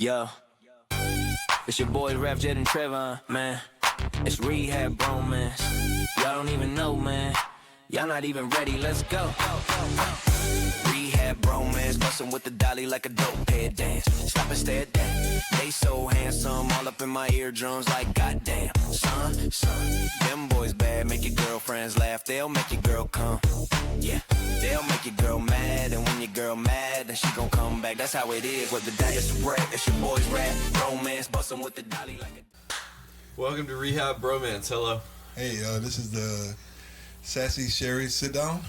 Yo, it's your boys Rap Jet and Trevor, man. It's Rehab Bromance. Y'all don't even know, man. Y'all not even ready, let's go. Rehab Bromance, bustin' with the dolly like a dope head dance. Stop and stare at that. They so handsome, all up in my eardrums like goddamn. Son, them boys bad, make your girlfriends laugh. They'll make your girl come. Yeah, they'll make your girl mad, and when your girl mad, then she gon' come back. That's how it is. With the day, it's rap, it's your boys Rap Bromance, bustin' with the dolly like a. Welcome to Rehab Bromance. Hello. Hey, this is the Sassy Sherri sit down.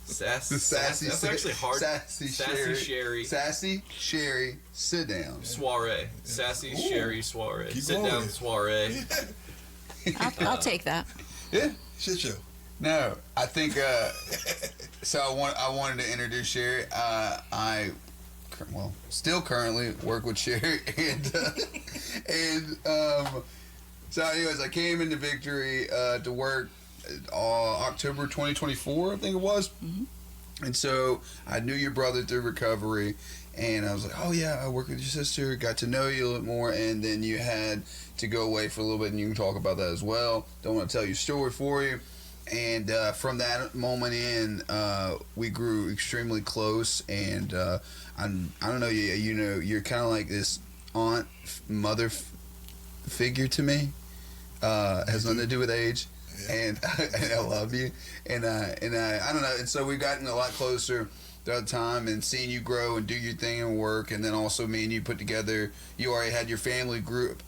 Sassy. That's actually hard. Sassy Sherri. Sassy Sherri sit down. Soiree. Sassy Sherri soiree. Keep Sit going. down soiree. I'll take that. Yeah. Shit show. No, I think. So I wanted to introduce Sherri. Still currently work with Sherri, so anyways, I came into Victory to work October 2024, I think it was. Mm-hmm. And so I knew your brother through recovery, and I was like, oh yeah, I work with your sister, got to know you a little more, and then you had to go away for a little bit, and you can talk about that as well. Don't want to tell your story for you. And from that moment in, we grew extremely close, and I don't know, you know, you're kind of like this aunt, mother figure to me. Has nothing to do with age, and I love you, and I don't know, and so we've gotten a lot closer throughout time, and seeing you grow and do your thing and work, and then also me and you put together. You already had your family group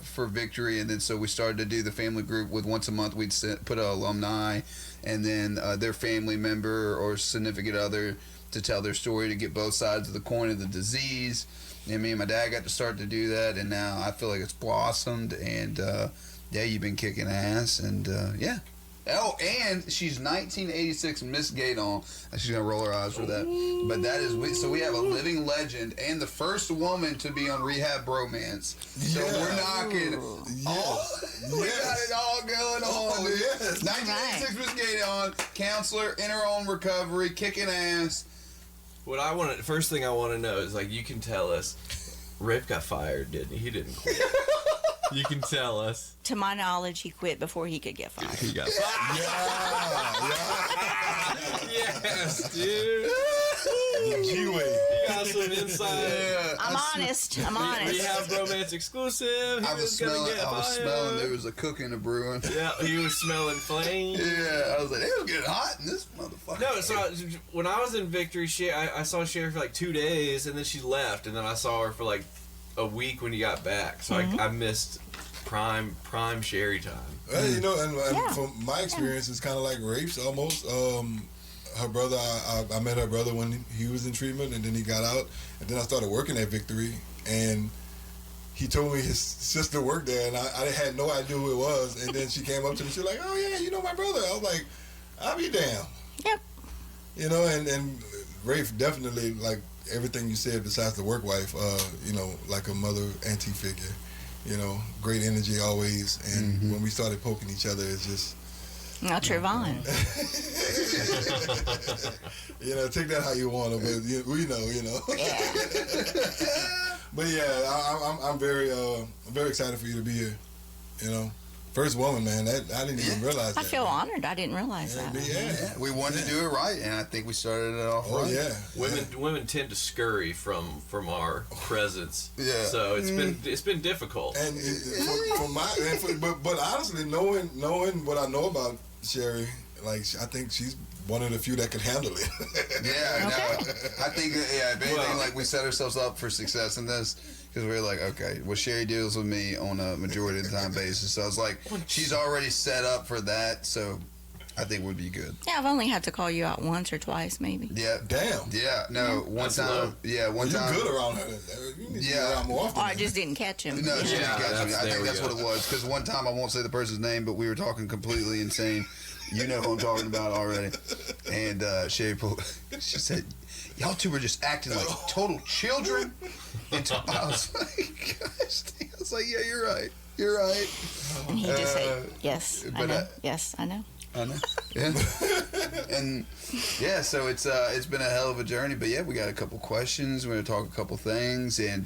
for Victory, and then so we started to do the family group with once a month. We'd put an alumni, and then their family member or significant other to tell their story, to get both sides of the coin of the disease. And me and my dad got to start to do that, and now I feel like it's blossomed, and yeah, you've been kicking ass, and yeah. Oh, and she's 1986 Miss Gaydon. She's gonna roll her eyes for that, but that is so we have a living legend and the first woman to be on Rehab Bromance. So we're knocking. We got it all going on. Yes. 1986 Miss Gaydon, counselor in her own recovery, kicking ass. First thing I want to know is, like, you can tell us, Rafe got fired, didn't he? He didn't quit. You can tell us. To my knowledge, he quit before he could get fired. He got fired. Yes, dude. G-Way. He got some inside. Yeah, I'm honest. Rehab Bromance exclusive. I was smelling there was a cooking a brewing. Yeah, he was smelling flame. Yeah, I was like, it was getting hot in this motherfucker. No, so when I was in Victory, I saw Sherri for like 2 days, and then she left, and then I saw her for like a week when you got back. So I missed prime Sherri time. Well, you know, and from my experience, it's kind of like Rafe's almost. Her brother, I met her brother when he was in treatment, and then he got out, and then I started working at Victory, and he told me his sister worked there, and I had no idea who it was, and then she came up to me, she was like, oh yeah, you know my brother. I was like, I'll be damned. Yep. You know, and Rafe definitely, like everything you said besides the work wife, you know, like a mother auntie figure, you know, great energy always, and when we started poking each other, it's just... Now, Trevon. You know, take that how you want to, but we know, you know. Yeah. But yeah, I'm very excited for you to be here. You know, first woman, man. I didn't even realize that. I feel honored. I didn't realize that. Yeah, we wanted to do it right, and I think we started it off right. Yeah. Women tend to scurry from our presence. Yeah. So it's been difficult. And but honestly, knowing what I know about Sherri, like I think she's one of the few that could handle it. Yeah, no, I think if anything, like we set ourselves up for success in this, because we're like, okay, well, Sherri deals with me on a majority of the time basis, so it's like she's already set up for that, so I think we'd be good. Yeah, I've only had to call you out once or twice, maybe. Yeah. Damn. Yeah. No. One time. Yeah. One time. You're good around her. You need to be around more often. Or I just didn't catch him. No, she didn't Yeah, catch me. I think that's go. what it was. Because one time, I won't say the person's name, but we were talking completely insane. You know who I'm talking about already. And Sherri, she said, y'all two were just acting like total children. And I was like, gosh, I was like, yeah, you're right. You're right. And he just said, yes, I but, know. Yes, I know. I know. Yeah. And yeah, so it's been a hell of a journey. But yeah, we got a couple questions. We're gonna talk a couple things and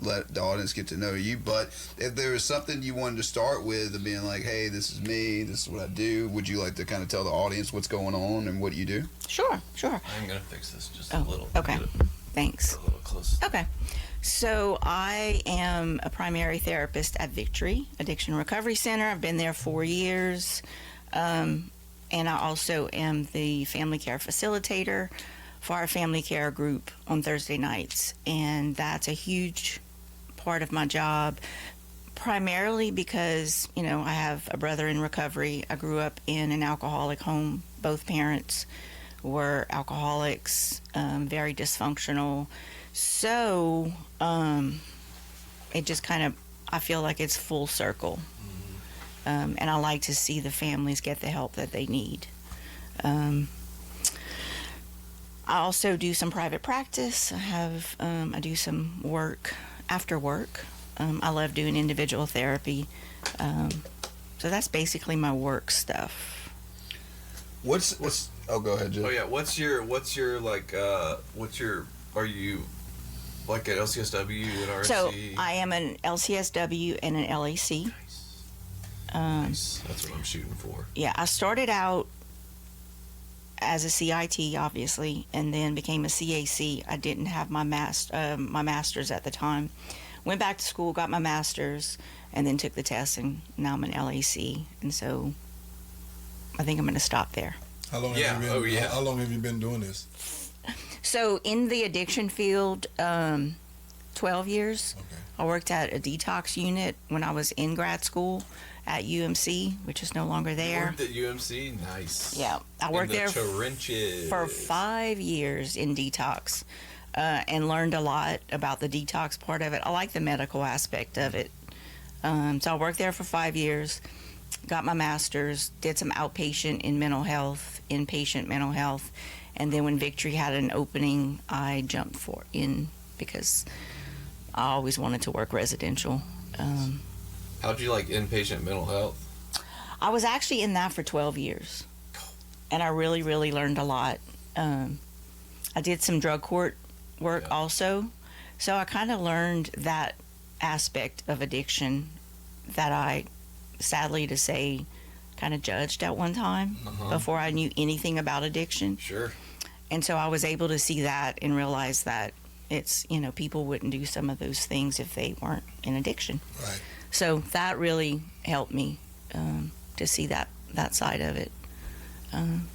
let the audience get to know you. But if there was something you wanted to start with, of being like, "Hey, this is me. This is what I do," would you like to kind of tell the audience what's going on and what you do? Sure. I'm gonna fix this just a little. Okay. Get it Thanks. a little close. Okay. So I am a primary therapist at Victory Addiction Recovery Center. I've been there 4 years. And I also am the family care facilitator for our family care group on Thursday nights. And that's a huge part of my job, primarily because, you know, I have a brother in recovery. I grew up in an alcoholic home. Both parents were alcoholics, very dysfunctional. So it just kind of, I feel like it's full circle. And I like to see the families get the help that they need. I also do some private practice. I do some work after work. I love doing individual therapy. So that's basically my work stuff. What's oh, go ahead, Jim. Oh yeah, what's your are you like at LCSW and RSC? So I am an LCSW and an LAC. Nice. That's what I'm shooting for. Yeah, I started out as a CIT, obviously, and then became a CAC. I didn't have my master's at the time. Went back to school, got my master's, and then took the test, and now I'm an LAC. And so I think I'm going to stop there. How long have you been? How long have you been doing this? So in the addiction field, 12 years. Okay. I worked at a detox unit when I was in grad school at UMC, which is no longer there. You worked at UMC? Nice. Yeah, I worked there trenches. for 5 years in detox, and learned a lot about the detox part of it. I like the medical aspect of it. So I worked there for 5 years, got my master's, did some outpatient in mental health, inpatient mental health, and then when Victory had an opening, I jumped in because I always wanted to work residential. How'd you like inpatient mental health? I was actually in that for 12 years, and I really, really learned a lot. I did some drug court work also, so I kind of learned that aspect of addiction that I, sadly to say, kind of judged at one time before I knew anything about addiction. Sure. And so I was able to see that and realize that it's, you know, people wouldn't do some of those things if they weren't in addiction. Right. So that really helped me to see that side of it.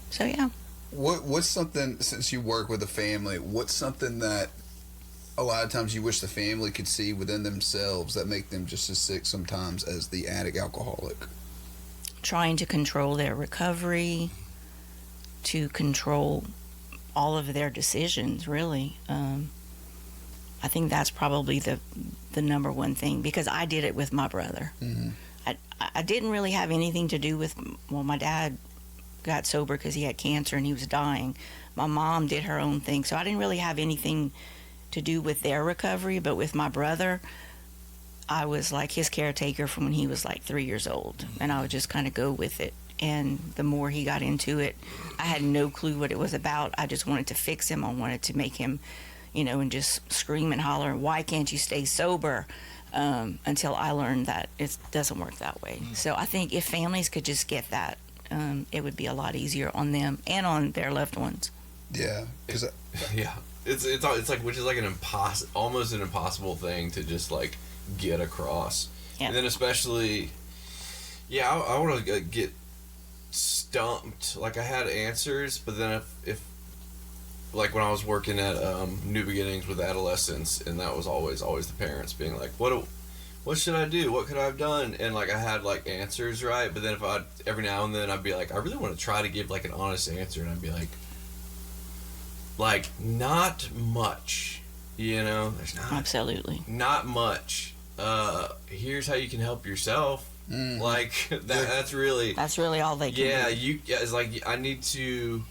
So yeah. What's something, since you work with a family, what's something that a lot of times you wish the family could see within themselves that make them just as sick sometimes as the addict alcoholic? Trying to control their recovery, to control all of their decisions, really. I think that's probably the number one thing, because I did it with my brother. Mm-hmm. I didn't really have anything to do with, well, my dad got sober because he had cancer and he was dying. My mom did her own thing, so I didn't really have anything to do with their recovery. But with my brother, I was like his caretaker from when he was like 3 years old, and I would just kind of go with it. And the more he got into it, I had no clue what it was about. I just wanted to fix him. I wanted to make him, you know, and just scream and holler, "Why can't you stay sober?" Until I learned that it doesn't work that way. So I think if families could just get that, it would be a lot easier on them and on their loved ones. Yeah, because Yeah, it's like, which is like almost an impossible thing to just like get across. Yeah. And then especially, yeah, I want to get stumped. Like I had answers, but then if like when I was working at New Beginnings with adolescents, and that was always the parents being like, what should I do? What could I have done? And like I had like answers, right? But then if every now and then I'd be like, I really want to try to give like an honest answer, and I'd be like not much, you know. There's Absolutely not much. Here's how you can help yourself. Like that's really all they can do. It's like I need to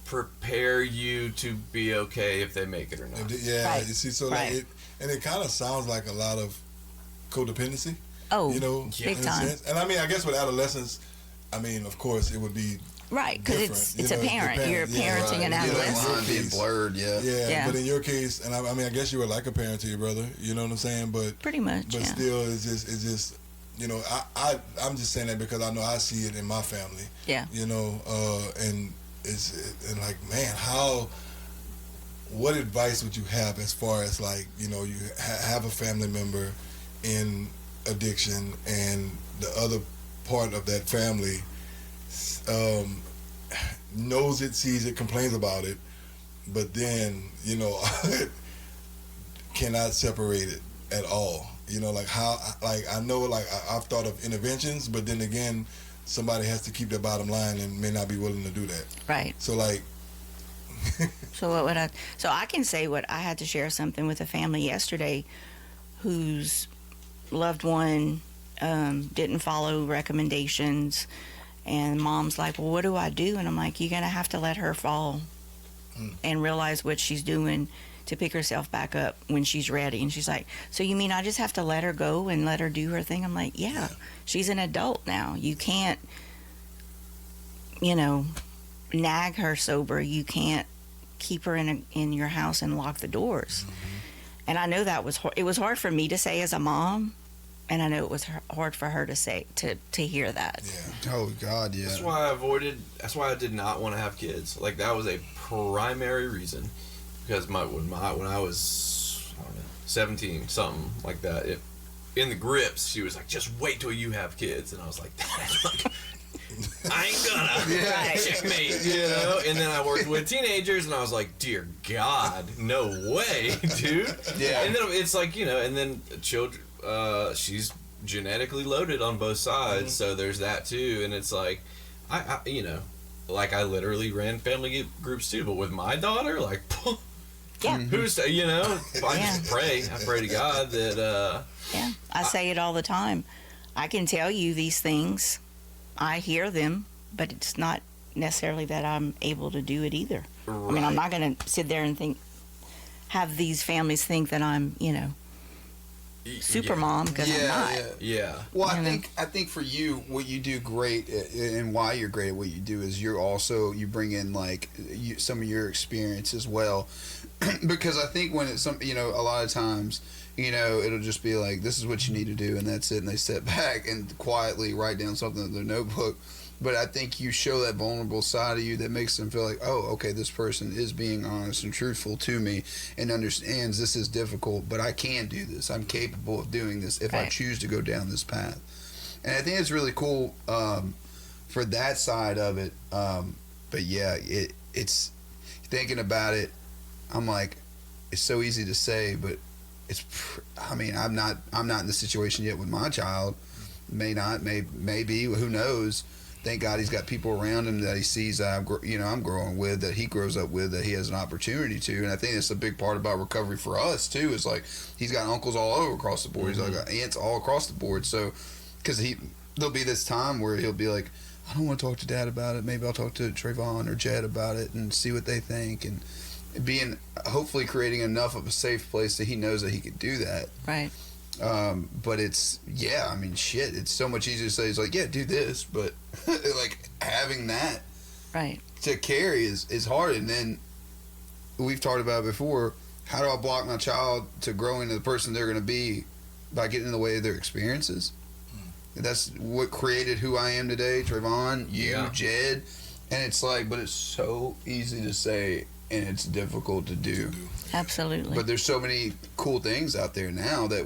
prepare you to be okay if they make it or not. Yeah, Right. you see, so Right. like it kind of sounds like a lot of codependency. Oh, You know, big in a time. sense. And I mean, I guess with adolescents, I mean, of course, it would be Right, because different. it's a parent. You're parenting an Yeah, that adolescent. line being blurred. Yeah. Yeah, but in your case, and I mean, I guess you were like a parent to your brother. You know what I'm saying? But Pretty much, But yeah. still, it's just, you know, I'm just saying that because I know I see it in my family. Yeah. You know, and and like, man, what advice would you have as far as like, you know, you have a family member in addiction and the other part of that family knows it, sees it, complains about it, but then, you know, cannot separate it at all. You know, like how, like I know, like I've thought of interventions, but then again, somebody has to keep their bottom line and may not be willing to do that. Right. So like, So what would I? So I can say what I had to share something with a family yesterday, whose loved one didn't follow recommendations, and mom's like, "Well, what do I do?" And I'm like, "You're gonna have to let her fall, and realize what she's doing to pick herself back up when she's ready." And she's like, "So you mean I just have to let her go and let her do her thing?" I'm like, "Yeah, she's an adult now. You can't, you know, nag her sober. You can't keep her in your house and lock the doors." And I know that it was hard for me to say as a mom, and I know it was hard for her to say to hear that. yeah. Oh God, yeah. That's why I did not want to have kids. Like that was a primary reason, because when I was, I don't know, 17, something like that, in the grips, she was like, "Just wait till you have kids," and I was like, I ain't gonna. Right. Checkmate, you know? And then I worked with teenagers, and I was like, dear God, no way, dude. Yeah. And then it's like, you know, and then children, she's genetically loaded on both sides, so there's that too. And it's like, I you know, like I literally ran family groups too, but with my daughter, like, Yeah. who's, you know, I Yeah. just pray. I pray to God that, Yeah, I say it all the time. I can tell you these things. I hear them, but it's not necessarily that I'm able to do it either. I mean, I'm not going to sit there and have these families think that I'm, you know, super mom, because I'm not. Yeah. Well, You know? I think for you, what you do great, and why you're great at what you do, is you bring in like some of your experience as well, because I think when it's you know, a lot of times, you know, it'll just be like, this is what you need to do, and that's it, and they step back and quietly write down something in their notebook. But I think you show that vulnerable side of you that makes them feel like, oh, okay, this person is being honest and truthful to me and understands this is difficult, but I can do this. I'm capable of doing this if I choose to go down this path. And I think it's really cool for that side of it. But yeah, it's thinking about it, I'm like, it's so easy to say, but I mean, I'm not in the situation yet with my child. May be, who knows? Thank God he's got people around him that he sees I'm growing with, that he grows up with, that he has an opportunity to. And I think that's a big part about recovery for us too. Is like he's got uncles all over across the board. He's got aunts all across the board. So because there'll be this time where he'll be like, I don't want to talk to Dad about it. Maybe I'll talk to Trayvon or Jed about it and see what they think, and hopefully creating enough of a safe place that he knows that he could do that. Right. But it's, I mean, shit, it's so much easier to say, it's like, yeah, do this, but like having that Right. to carry is hard. And then we've talked about it before, how do I block my child to grow into the person they're going to be by getting in the way of their experiences? That's what created who I am today, Trayvon, you, Jed. And it's like, but it's so easy to say, and it's difficult to do. Absolutely. But there's so many cool things out there now that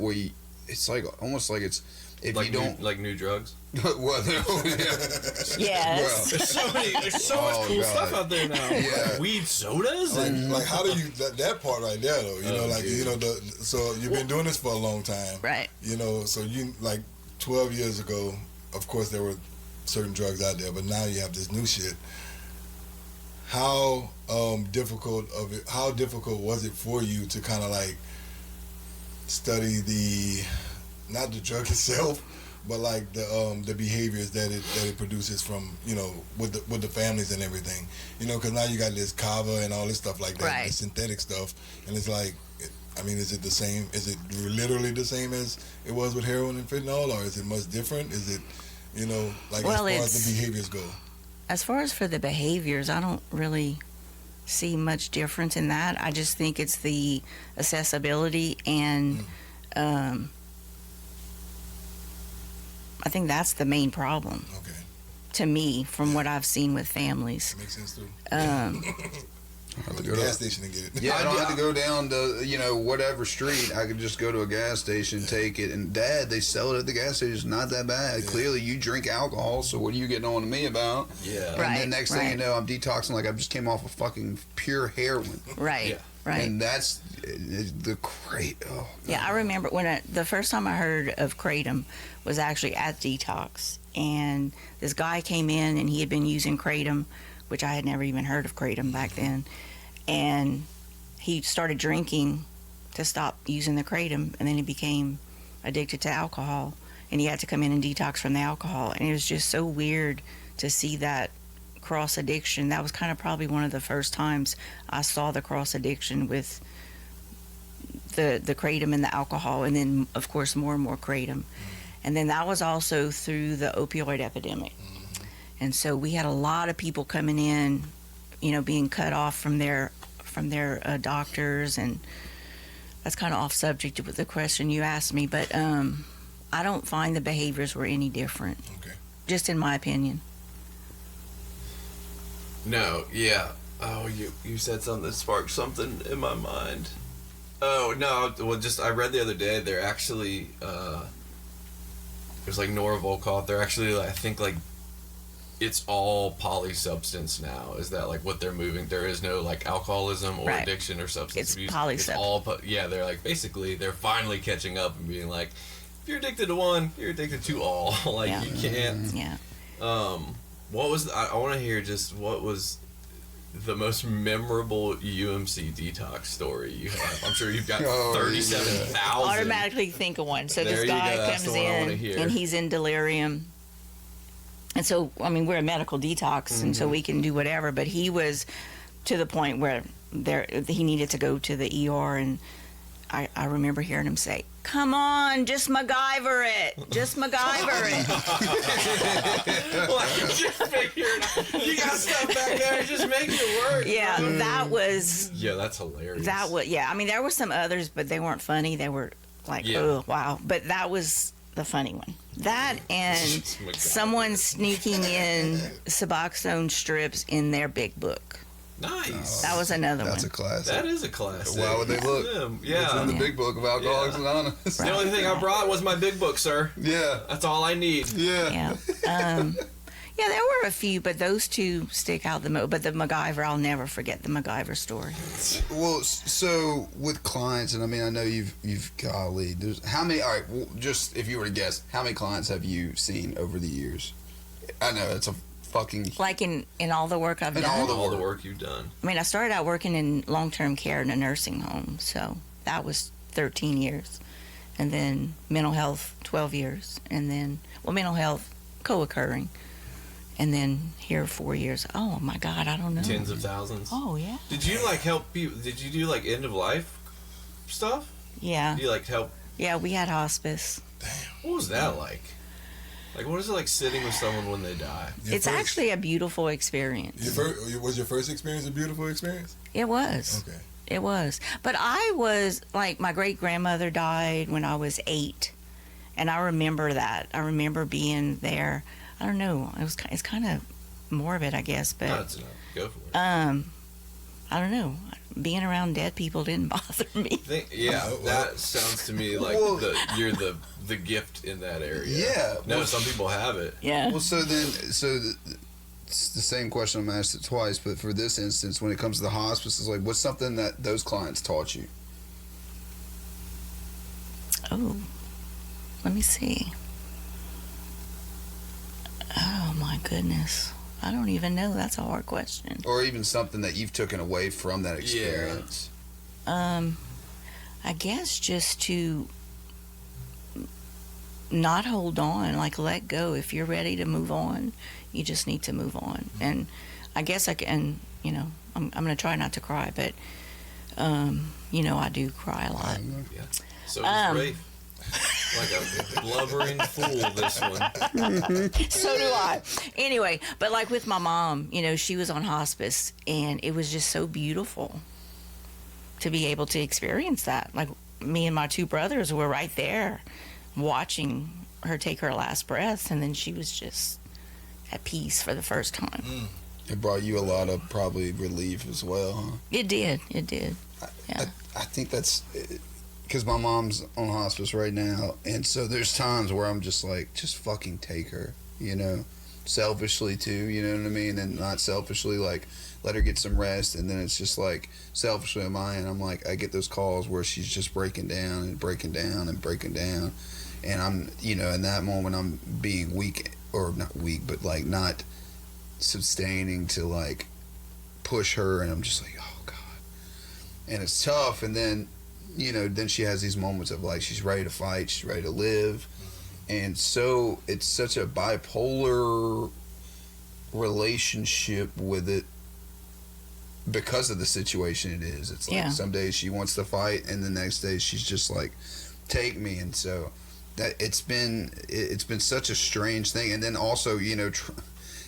it's like almost like it's, if like you don't like new drugs. well, Yes. There's so much cool stuff out there now. Yeah. Like weed sodas and Like how do you that part right there though? You know, like dude. you know so you've been doing this for a long time, Right. You know, so you like 12 years ago, of course there were certain drugs out there, but now you have this new shit. How difficult was it for you to kind of like study not the drug itself, but like the behaviors that it produces from, you know, with the families and everything, you know, because now you got this kava and all this stuff like that, Right. the synthetic stuff, and it's like, I mean, is it the same? Is it literally the same as it was with heroin and fentanyl, or is it much different? Is it You know, like Well, as far as it's- the behaviors go. As far as for the behaviors, I don't really see much difference in that. I just think it's the accessibility and I think that's the main problem Okay, to me from what I've seen with families. that makes sense too. I have Go to to go the to- gas station and get it. Yeah, I don't have to go down to, whatever street. I could just go to a gas station, take it. And Dad, they sell it at the gas station. It's not that bad. Yeah. Clearly, you drink alcohol, so what are you getting on to me about? Yeah. And Right, then next thing you right. know, I'm detoxing like I just came off of fucking pure heroin. Right, Yeah. right. And that's the great. Oh, Yeah, I remember when the first time I heard of kratom was actually at Detox, and this guy came in and he had been using kratom, which I had never even heard of kratom back then, and he started drinking to stop using the kratom, and then he became addicted to alcohol, and he had to come in and detox from the alcohol, and it was just so weird to see that cross addiction. That was kind of probably one of the first times I saw the cross addiction with the kratom and the alcohol, and then of course more and more kratom. And then that was also through the opioid epidemic. And so we had a lot of people coming in, being cut off from their doctors, and that's kind of off subject with the question you asked me, but I don't find the behaviors were any different, Okay. just in my opinion. No, yeah. Oh, you said something that sparked something in my mind. Oh, no, well, just, I read the other day, they're actually, there's like Nora Volkoff, they're actually, I think, like, it's all polysubstance now. Is that, like, what they're moving? There is no, like, alcoholism or Right. addiction or substance It's abuse. polysub. It's all, yeah, they're, like, basically, they're finally catching up and being like, if you're addicted to one, you're addicted to all. Like, Yeah. you can't. Yeah. What was I want to hear just what was the most memorable UMC detox story you have? I'm sure you've got Oh, yeah. 37,000. Automatically think of one. So There this you go, guy that's comes the one I wanna in hear. and he's in delirium. And so, I mean, we're a medical detox, and so we can do whatever. But he was to the point where he needed to go to the ER, and I remember hearing him say, "Come on, just MacGyver it, just MacGyver it." Like, just figure it out. You got stuff back there, just make it work. Yeah, that was Yeah, that's hilarious. yeah. I mean, there were some others, but they weren't funny. They were like, Yeah. oh wow. But that was the funny one. That and Just MacGyver. someone sneaking in Suboxone strips in their big book. Nice. That was another that's a one. classic. That is a classic. Why would they look? Yeah. It's in the Yeah. big book of Alcoholics Yeah. Anonymous. The only thing I brought was my big book, sir. Yeah. That's all I need. Yeah. Yeah. Yeah, there were a few, but those two stick out the most. But the MacGyver, I'll never forget the MacGyver story. Well, so with clients, and I mean, I know you've golly, there's how many? All right, well, just if you were to guess, how many clients have you seen over the years? I know it's a fucking Like in all the work I've In done. All the work you've done. I mean, I started out working in long-term care in a nursing home, so that was 13 years. And then mental health, 12 years. And then, mental health co-occurring. And then here 4 years. Oh, my God, I don't know. Tens of thousands. Oh, yeah. Did you like help people? Did you do like end of life stuff? Yeah. Did you like help? Yeah, we had hospice. What was that like? Like, what is it like sitting with someone when they die? Your It's first- actually a beautiful experience. Was your first experience a beautiful experience? It was. Okay. It was. But I was, like, my great-grandmother died when I was 8. And I remember that. I remember being there. I don't know. It's kind of morbid, I guess. But No, that's enough. Go for it. I don't know. Being around dead people didn't bother me. Yeah, Well- that sounds to me like Well- you're the gift in that area. Yeah, No, well- some people have it. Yeah. Well, it's the same question. I'm asked it twice, but for this instance, when it comes to the hospice, it's like, what's something that those clients taught you? Oh, let me see. Oh my goodness, I don't even know. That's a hard question. Or even something that you've taken away from that experience? I guess just to not hold on, like let go. If you're ready to move on, you just need to move on. And I guess I can, I'm going to try not to cry, but, I do cry a lot. So does Rafe. Like a blubbering fool, this one. So do I. Anyway, but like with my mom, you know, she was on hospice, and it was just so beautiful to be able to experience that. Like, me and my two brothers were right there watching her take her last breath, and then she was just at peace for the first time. It brought you a lot of probably relief as well, huh? It did. Yeah. I think that's because my mom's on hospice right now, and so there's times where I'm just like, just fucking take her, you know, selfishly too, you know what I mean, and not selfishly, like let her get some rest, and then it's just like selfishly on my end, I'm like, I get those calls where she's just breaking down and breaking down and breaking down, and I'm, you know, in that moment I'm being weak, or not weak, but like not sustaining to like push her, and I'm just like, oh god, and it's tough. And then, you know, then she has these moments of like she's ready to fight, she's ready to live, and so it's such a bipolar relationship with it because of the situation it is. It's like some days she wants to fight, and the next day she's just like, take me. And so that it's been such a strange thing. And then also, you know,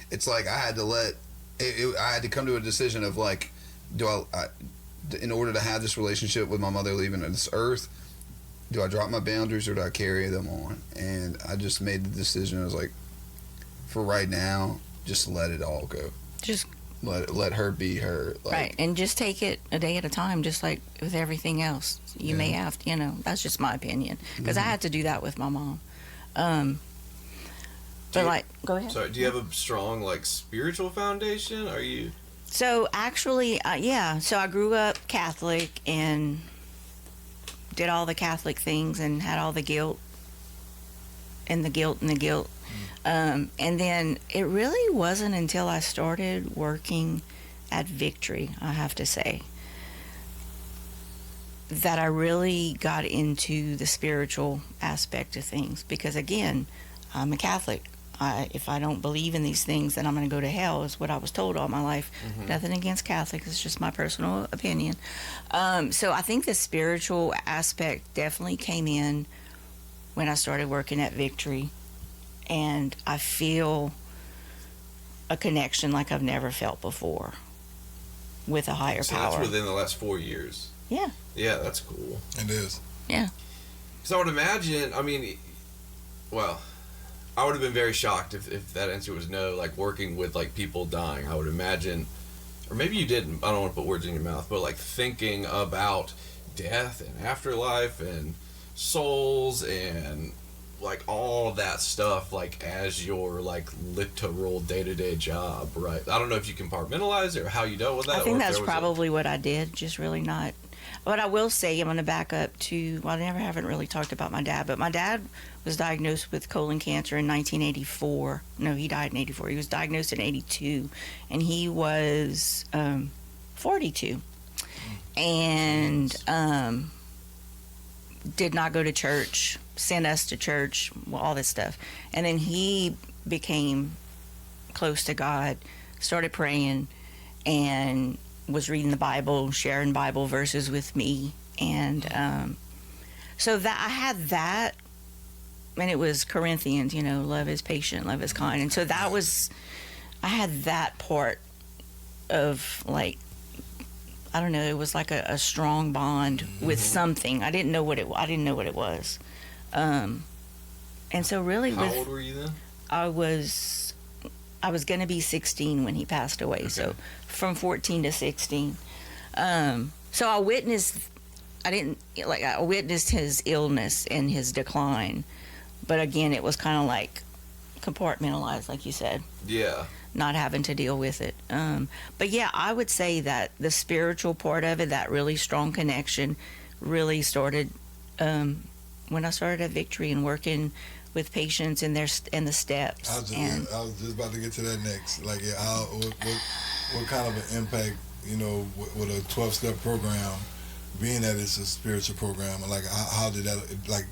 it's like I had to I had to come to a decision of like, do I in order to have this relationship with my mother leaving this earth, do I drop my boundaries or do I carry them on? And I just made the decision. I was like, for right now, just let it all go. Just let her be her. Like, right, and just take it a day at a time, just like with everything else. You may have to, you know, that's just my opinion, because I had to do that with my mom. But go ahead. Sorry, do you have a strong like spiritual foundation? Are you? So actually, so I grew up Catholic and did all the Catholic things and had all the guilt and the guilt and the guilt. And then it really wasn't until I started working at Victory, I have to say, that I really got into the spiritual aspect of things. Because again, I'm a Catholic. If I don't believe in these things, then I'm going to go to hell, is what I was told all my life. Nothing against Catholics, it's just my personal opinion. So I think the spiritual aspect definitely came in when I started working at Victory. And I feel a connection like I've never felt before with a higher power. That's within the last 4 years. Yeah. Yeah, that's cool. It is. Yeah. Because I would imagine, I mean, well, I would have been very shocked if that answer was no, like working with like people dying. I would imagine, or maybe you didn't, I don't want to put words in your mouth, but like thinking about death and afterlife and souls and like all that stuff, like as your like literal day-to-day job, right? I don't know if you compartmentalize it or how you dealt with that. I think that's probably what I did, just really not. But I will say, I'm going to back up to, well, I haven't really talked about my dad, but my dad was diagnosed with colon cancer in 1984. No, he died in 84. He was diagnosed in 82, and he was 42. And did not go to church, sent us to church, all this stuff. And then he became close to God, started praying, and was reading the Bible, sharing Bible verses with me. And so that I had that, and it was Corinthians, you know, love is patient, love is kind. And so that was, I had that part of like, I don't know, it was like a strong bond with something. I didn't know what it was. And so really, how old were you then? I was going to be 16 when he passed away. Okay. So from 14 to 16. So I witnessed his illness and his decline. But again, it was kind of like compartmentalized, like you said. Yeah. Not having to deal with it. But yeah, I would say that the spiritual part of it, that really strong connection, really started when I started at Victory and working with patients and the steps. I was just about to get to that next. Like, what kind of an impact, you know, with a 12-step program, being that it's a spiritual program, like how did that, like,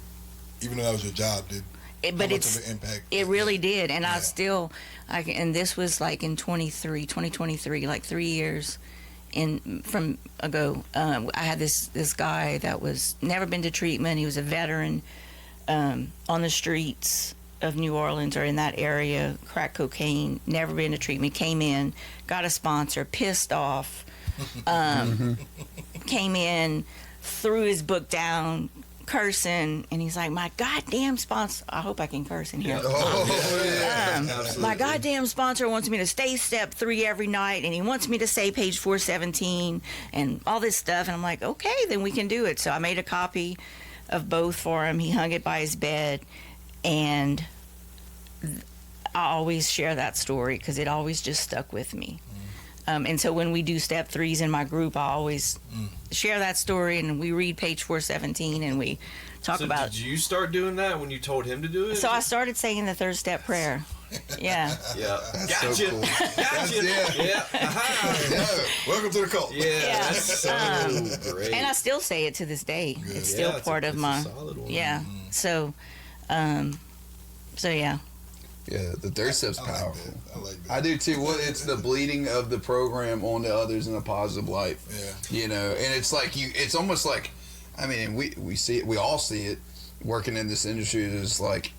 even though that was your job, how much of an impact? It really did, and I still, and this was like in 2023, like 3 years from ago. I had this guy that was never been to treatment. He was a veteran, on the streets of New Orleans or in that area, crack cocaine, never been to treatment, came in, got a sponsor, pissed off, came in, threw his book down, cursing, and he's like, my goddamn sponsor, I hope I can curse in here. My goddamn sponsor wants me to stay step 3 every night, and he wants me to say page 417 and all this stuff. And I'm like, okay, then we can do it. So I made a copy of both for him. He hung it by his bed, and I always share that story because it always just stuck with me. And so when we do step 3s in my group, I always share that story, and we read page 417, and we talk about. Did you start doing that when you told him to do it? So I started saying the 3rd step prayer. Yeah. Yeah. Gotcha. So cool. Gotcha. Yeah. Yeah. Welcome to the cult. Yeah. That's so great. And I still say it to this day. Good. It's still part of my. It's a solid one. Yeah. So yeah. Yeah, the 3rd step's I like powerful. that. I like that. I do too. Well, it's the bleeding of the program onto others in a positive light. Yeah. You know, and it's like it's almost like, I mean, we see it, we all see it working in this industry. It's like,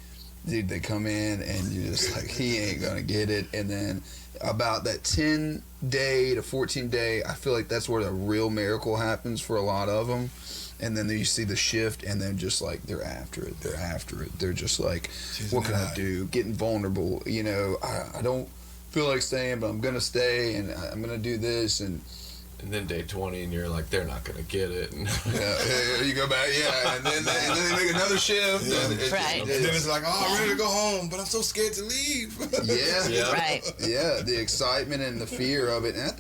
dude, they come in and you're just like, he ain't gonna get it. And then about that 10-day to 14-day, I feel like that's where the real miracle happens for a lot of them. And then you see the shift, and then just like they're after it. They're just like, what can I do? Getting vulnerable. You know, I don't feel like staying, but I'm gonna stay, and I'm gonna do this. And then day 20, and you're like, they're not gonna get it. yeah, you go back, and then they make another shift. Yeah. And Right. And then it's like, oh, I'm ready to go home, but I'm so scared to leave. Yeah. Right. Yeah, the excitement and the fear of it, and I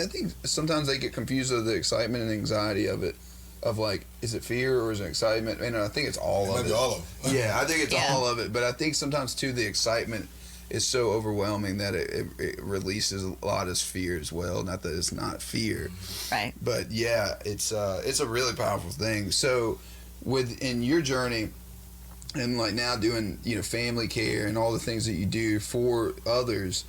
think sometimes they get confused with the excitement and anxiety of it. Of like, is it fear or is it excitement? And I think it's all It of might it. be all of them. Yeah, I think it's Yeah. all of it. But I think sometimes too the excitement is so overwhelming that it releases a lot of fear as well. Not that it's not fear, Right. but yeah, it's a really powerful thing. So, in your journey, and like now doing family care and all the things that you do for others.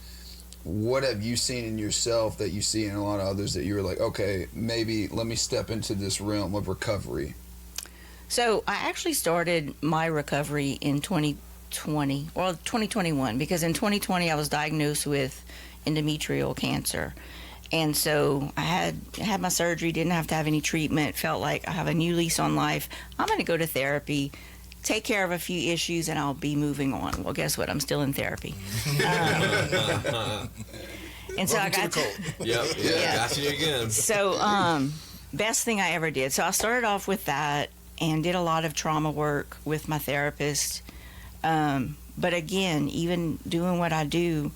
What have you seen in yourself that you see in a lot of others that you were like, okay, maybe let me step into this realm of recovery? So I actually started my recovery in 2021, because in 2020 I was diagnosed with endometrial cancer. And so I had my surgery, didn't have to have any treatment, felt like I have a new lease on life. I'm going to go to therapy, take care of a few issues, and I'll be moving on. Well, guess what? I'm still in therapy. And so Welcome I got to the cult. Yep. Yeah. Yeah. Got you again. So, best thing I ever did. So I started off with that and did a lot of trauma work with my therapist. But again, even doing what I do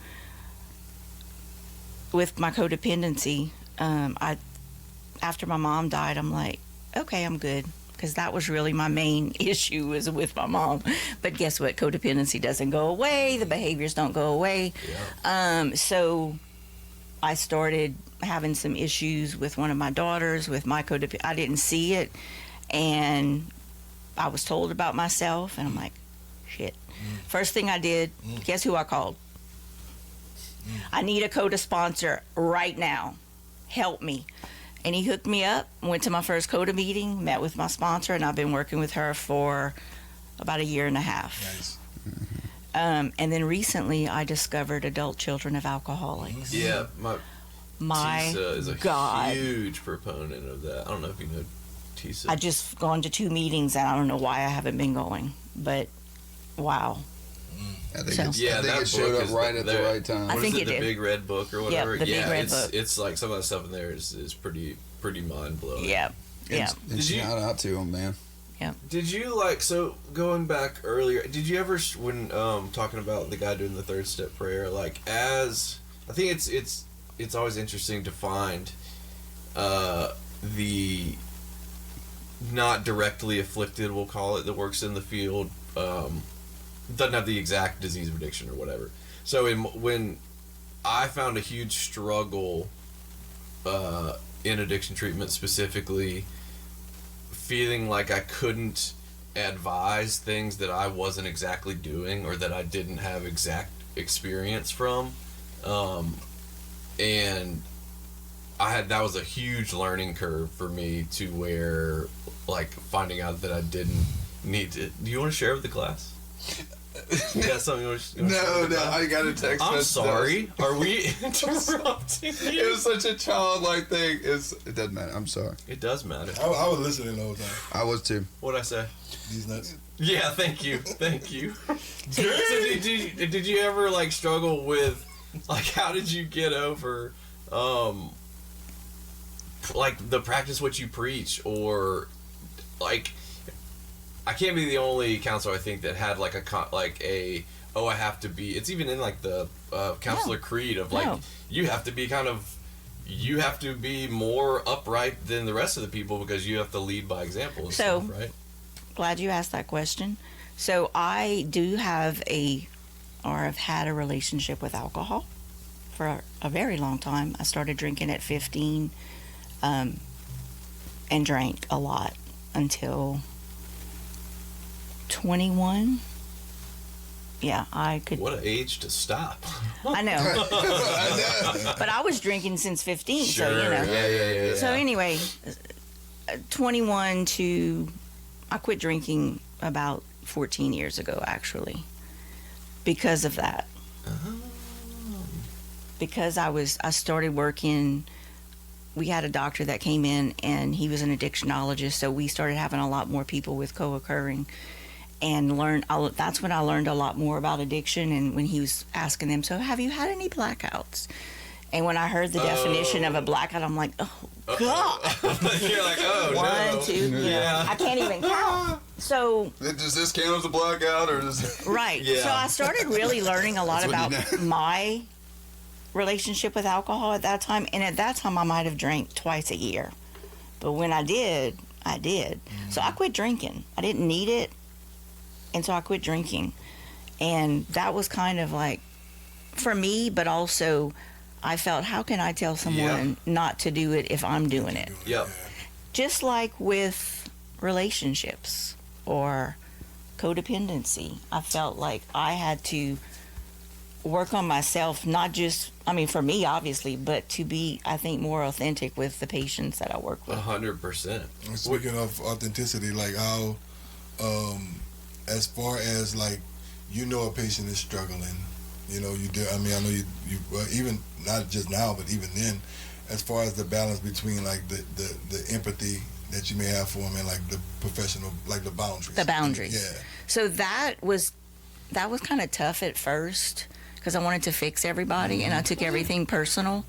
with my codependency, after my mom died, I'm like, okay, I'm good. Because that was really my main issue, was with my mom. But guess what? Codependency doesn't go away. The behaviors don't go away. Yeah. So I started having some issues with one of my daughters with my codependency. I didn't see it, and I was told about myself, and I'm like, shit. First thing I did, guess who I called? I need a CODA sponsor right now. Help me. And he hooked me up, went to my first CODA meeting, met with my sponsor, and I've been working with her for about 1.5 years. Nice. And then recently I discovered adult children of alcoholics. Yeah. My Tisa is a God. huge proponent of that. I don't know if you know Tisa. I just gone to 2 meetings, and I don't know why I haven't been going, but wow. I think, So- I Yeah, think that it showed book up is right at the there. right time. I What think is it the did. Big Red Book or whatever? the Big Red it's, Book. It's like some of that stuff in there is pretty mind blowing. Yeah. Yeah. And Did you- shout out to him, man. Did you so going back earlier? Did you ever when talking about the guy doing the 3rd step prayer? Like as I think it's always interesting to find the not directly afflicted, we'll call it, that works in the field. Doesn't have the exact disease of addiction or whatever. So when I found a huge struggle in addiction treatment, specifically feeling like I couldn't advise things that I wasn't exactly doing or that I didn't have exact experience from, and that was a huge learning curve for me, to where like finding out that I didn't need to. Do you want to share with the class? You got something you want to share No, with the no, class? I got a text. I'm message. sorry. Are we interrupting It you? was such a childlike thing. It doesn't matter. I'm sorry. It does matter. I was listening the whole time. I was too. What'd I say? These nuts. Yeah, thank you. So did you ever like struggle with, like, how did you get over, like the practice what you preach, or like, I can't be the only counselor I think that had like I have to be. It's even in like the counselor creed of like you have to be more upright than the rest of the people because you have to lead by example. And So- stuff, right? Glad you asked that question. So I do have have had a relationship with alcohol for a very long time. I started drinking at 15 and drank a lot until 21. Yeah, I could. What an age to stop. I know. I know. But I was drinking since 15, Sure. so you know. Yeah. So anyway, 21 to I quit drinking about 14 years ago, actually, because of that. Because I started working. We had a doctor that came in, and he was an addictionologist, so we started having a lot more people with co-occurring, and that's when I learned a lot more about addiction. And when he was asking them, so have you had any blackouts? And when I heard the definition of a blackout, I'm like, oh God. You're like, oh no. 1, 2, you know, Yeah. I can't even count. So Does this count as a blackout or does? right. Yeah. So I started really learning a lot That's what about you know. my relationship with alcohol at that time. And at that time, I might have drank twice a year. But when I did, I did. So I quit drinking. I didn't need it. And so I quit drinking. And that was kind of like, for me, but also I felt, how can I tell someone not to do it if I'm doing it? Yep. Just like with relationships or codependency, I felt like I had to work on myself, not just, I mean, for me, obviously, but to be, I think, more authentic with the patients that I work with. 100%. And speaking of authenticity, like how, as far as like, you know, a patient is struggling, you know, you do. I mean, I know you even not just now, but even then, as far as the balance between like the empathy that you may have for them and like the professional, like the boundaries. The boundaries. Yeah. So that was kind of tough at first because I wanted to fix everybody and I took everything personal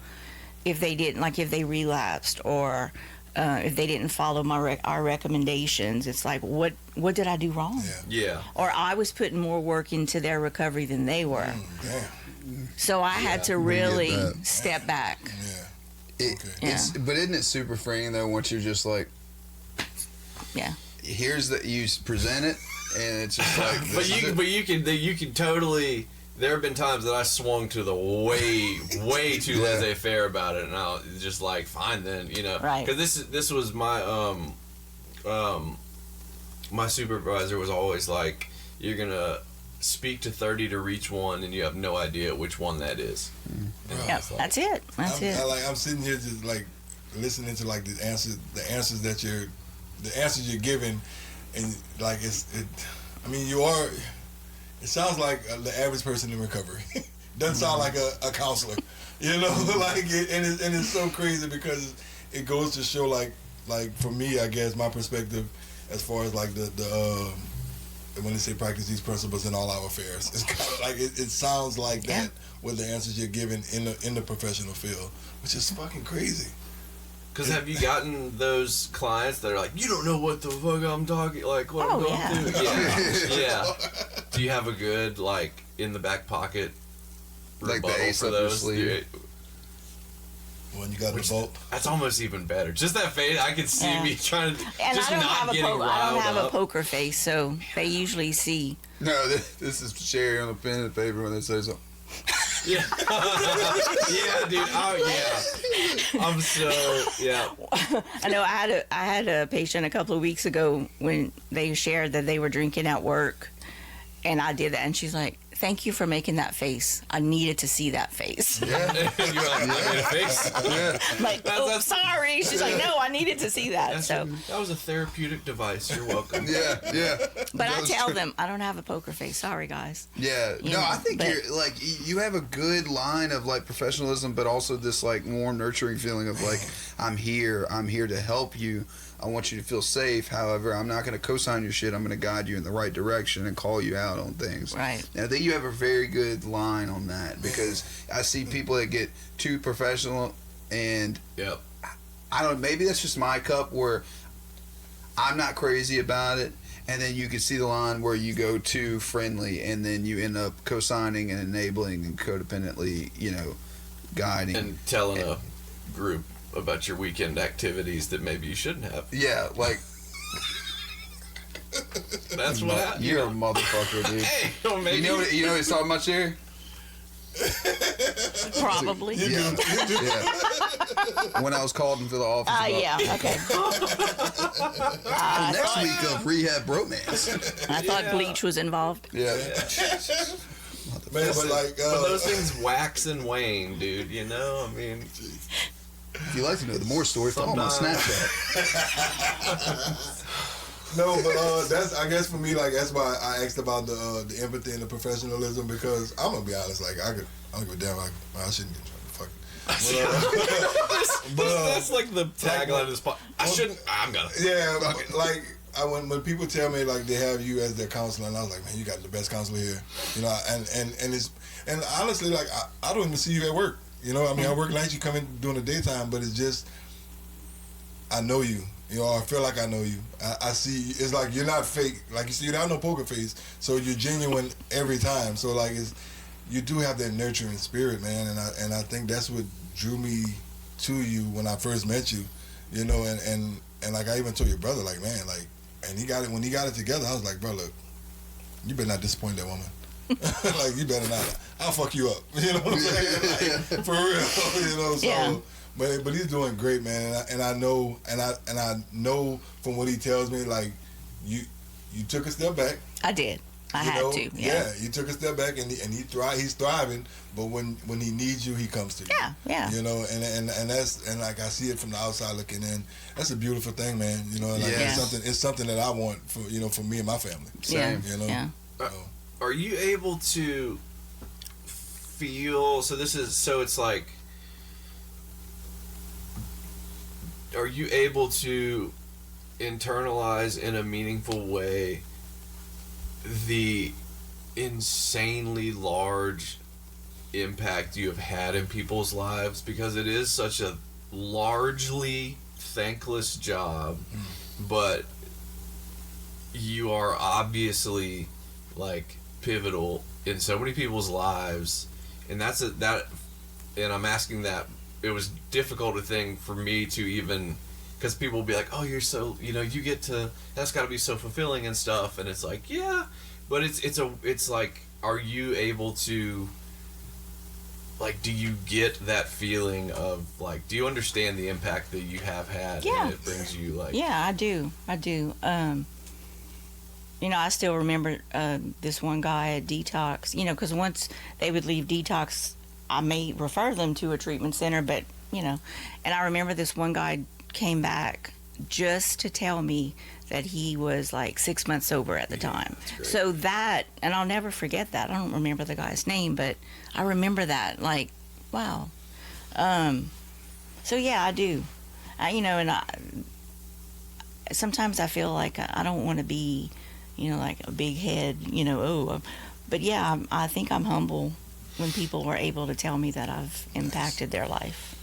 if they didn't, like if they relapsed or if they didn't follow our recommendations. It's like, what did I do wrong? Yeah. Or I was putting more work into their recovery than they were. Damn. So I had to really step back. Yeah. But isn't it super freeing though once you're just like, Yeah. here's that you present it and it's just like, But you can totally. There have been times that I swung to the way too Yeah. laissez-faire about it, and I was just like, fine then, you know. Right. Because this was my my supervisor was always like, you're gonna speak to 30 to reach one, and you have no idea which one that is. And I Yep. was like, That's it. That's it. I'm sitting here just like listening to like the answers that you're giving, and like I mean, you are. It sounds like the average person in recovery. Doesn't sound like a counselor, you know. Like and it's so crazy because it goes to show like for me, I guess my perspective as far as like the when they say practice these principles in all our affairs, it's kind of like it sounds like that with the answers you're giving in the professional field, which is fucking crazy. Because have you gotten those clients that are like, you don't know what the fuck I'm talking, like what I'm going through? Yeah. Yeah. Do you have a good, like, in the back pocket Like the rebuttal ace for up your those? sleeve. When you got the bolt. That's almost even better. Just that face, I could see me trying to, And just I don't not have getting riled I don't have a up. poker face, so they usually see. no, this is Sherri on the pen and paper when they say something. Yeah. Yeah, dude. Oh, yeah. I'm so, yeah. I know I had a patient a couple of weeks ago when they shared that they were drinking at work, and I did that, and she's like, thank you for making that face. I needed to see that face. Yeah. You're like, I made a face. Yeah. I'm like, oh, sorry. She's like, no, I needed to see that. So, That was a therapeutic device. You're welcome. Yeah. Yeah. but I That was tell true. them I don't have a poker face. Sorry, guys. Yeah, You no, know, I think but- you're like you have a good line of like professionalism, but also this like warm, nurturing feeling of like I'm here to help you. I want you to feel safe. However, I'm not going to co-sign your shit. I'm going to guide you in the right direction and call you out on things. Right. And I think you have a very good line on that because I see people that get too professional, and Yep. I don't know, maybe that's just my cup where I'm not crazy about it. And then you can see the line where you go too friendly, and then you end up co-signing and enabling and codependently, guiding. And telling a group about your weekend activities that maybe you shouldn't have. Yeah, like That's what happened. you're a motherfucker, dude. Hey, well, maybe. You know what he's talking about, Sherri? Probably. Yeah. When I was called into the office. about- Yeah. Okay. Next week of Rehab Bromance. I thought bleach was involved. Yeah. Man, but like, But those things wax and wane, dude. I mean, If you'd like to know the more story, follow me on Sometimes. Snapchat. no, but that's, I guess for me, like, that's why I asked about the empathy and the professionalism, because I'm gonna be honest, like, I don't give a damn, I shouldn't get fucking. that's like the tagline of this podcast. I shouldn't. I'm gonna. Yeah, like when people tell me like they have you as their counselor, and I was like, man, you got the best counselor here, and honestly, like I don't even see you at work. I mean, I work nights, you come in during the daytime, but it's just I know you. I feel like I know you. I see. It's like you're not fake. Like you see, you don't have no poker face, so you're genuine every time. So like you do have that nurturing spirit, man, and I think that's what drew me to you when I first met you. And like I even told your brother, like, man, like, and when he got it together, I was like, bro, look, you better not disappoint that woman. Like, you better not. I'll fuck you up. You know what I'm saying? Like, for real. So, Yeah. but he's doing great, man. And I know from what he tells me, like, you took a step back. I did. I had to. Yeah, you took a step back, and he's thriving. But when he needs you, he comes to you. Yeah. And that's, and like I see it from the outside looking in. That's a beautiful thing, man. Like Yeah. it's something that I want for for me and my family. Yeah. Yeah. Are you able to feel? So it's like. Are you able to internalize in a meaningful way the insanely large impact you have had in people's lives? Because it is such a largely thankless job, but you are obviously like pivotal in so many people's lives, and and I'm asking that. It was difficult a thing for me to even, because people will be like, oh, you're so, you get to, that's got to be so fulfilling and stuff, and it's like, yeah, but it's like, are you able to, like, do you get that feeling of, like, do you understand the impact that you have had? Yeah. And it brings you, like... Yeah, I do. I still remember this one guy at Detox, because once they would leave Detox, I may refer them to a treatment center, but, and I remember this one guy came back just to tell me that he was like 6 months sober at the time. So that, and I'll never forget that. I don't remember the guy's name, but I remember that, like, wow. So yeah, I do. Sometimes I feel like I don't want to be, like a big head, but yeah, I think I'm humble when people are able to tell me that I've impacted their life.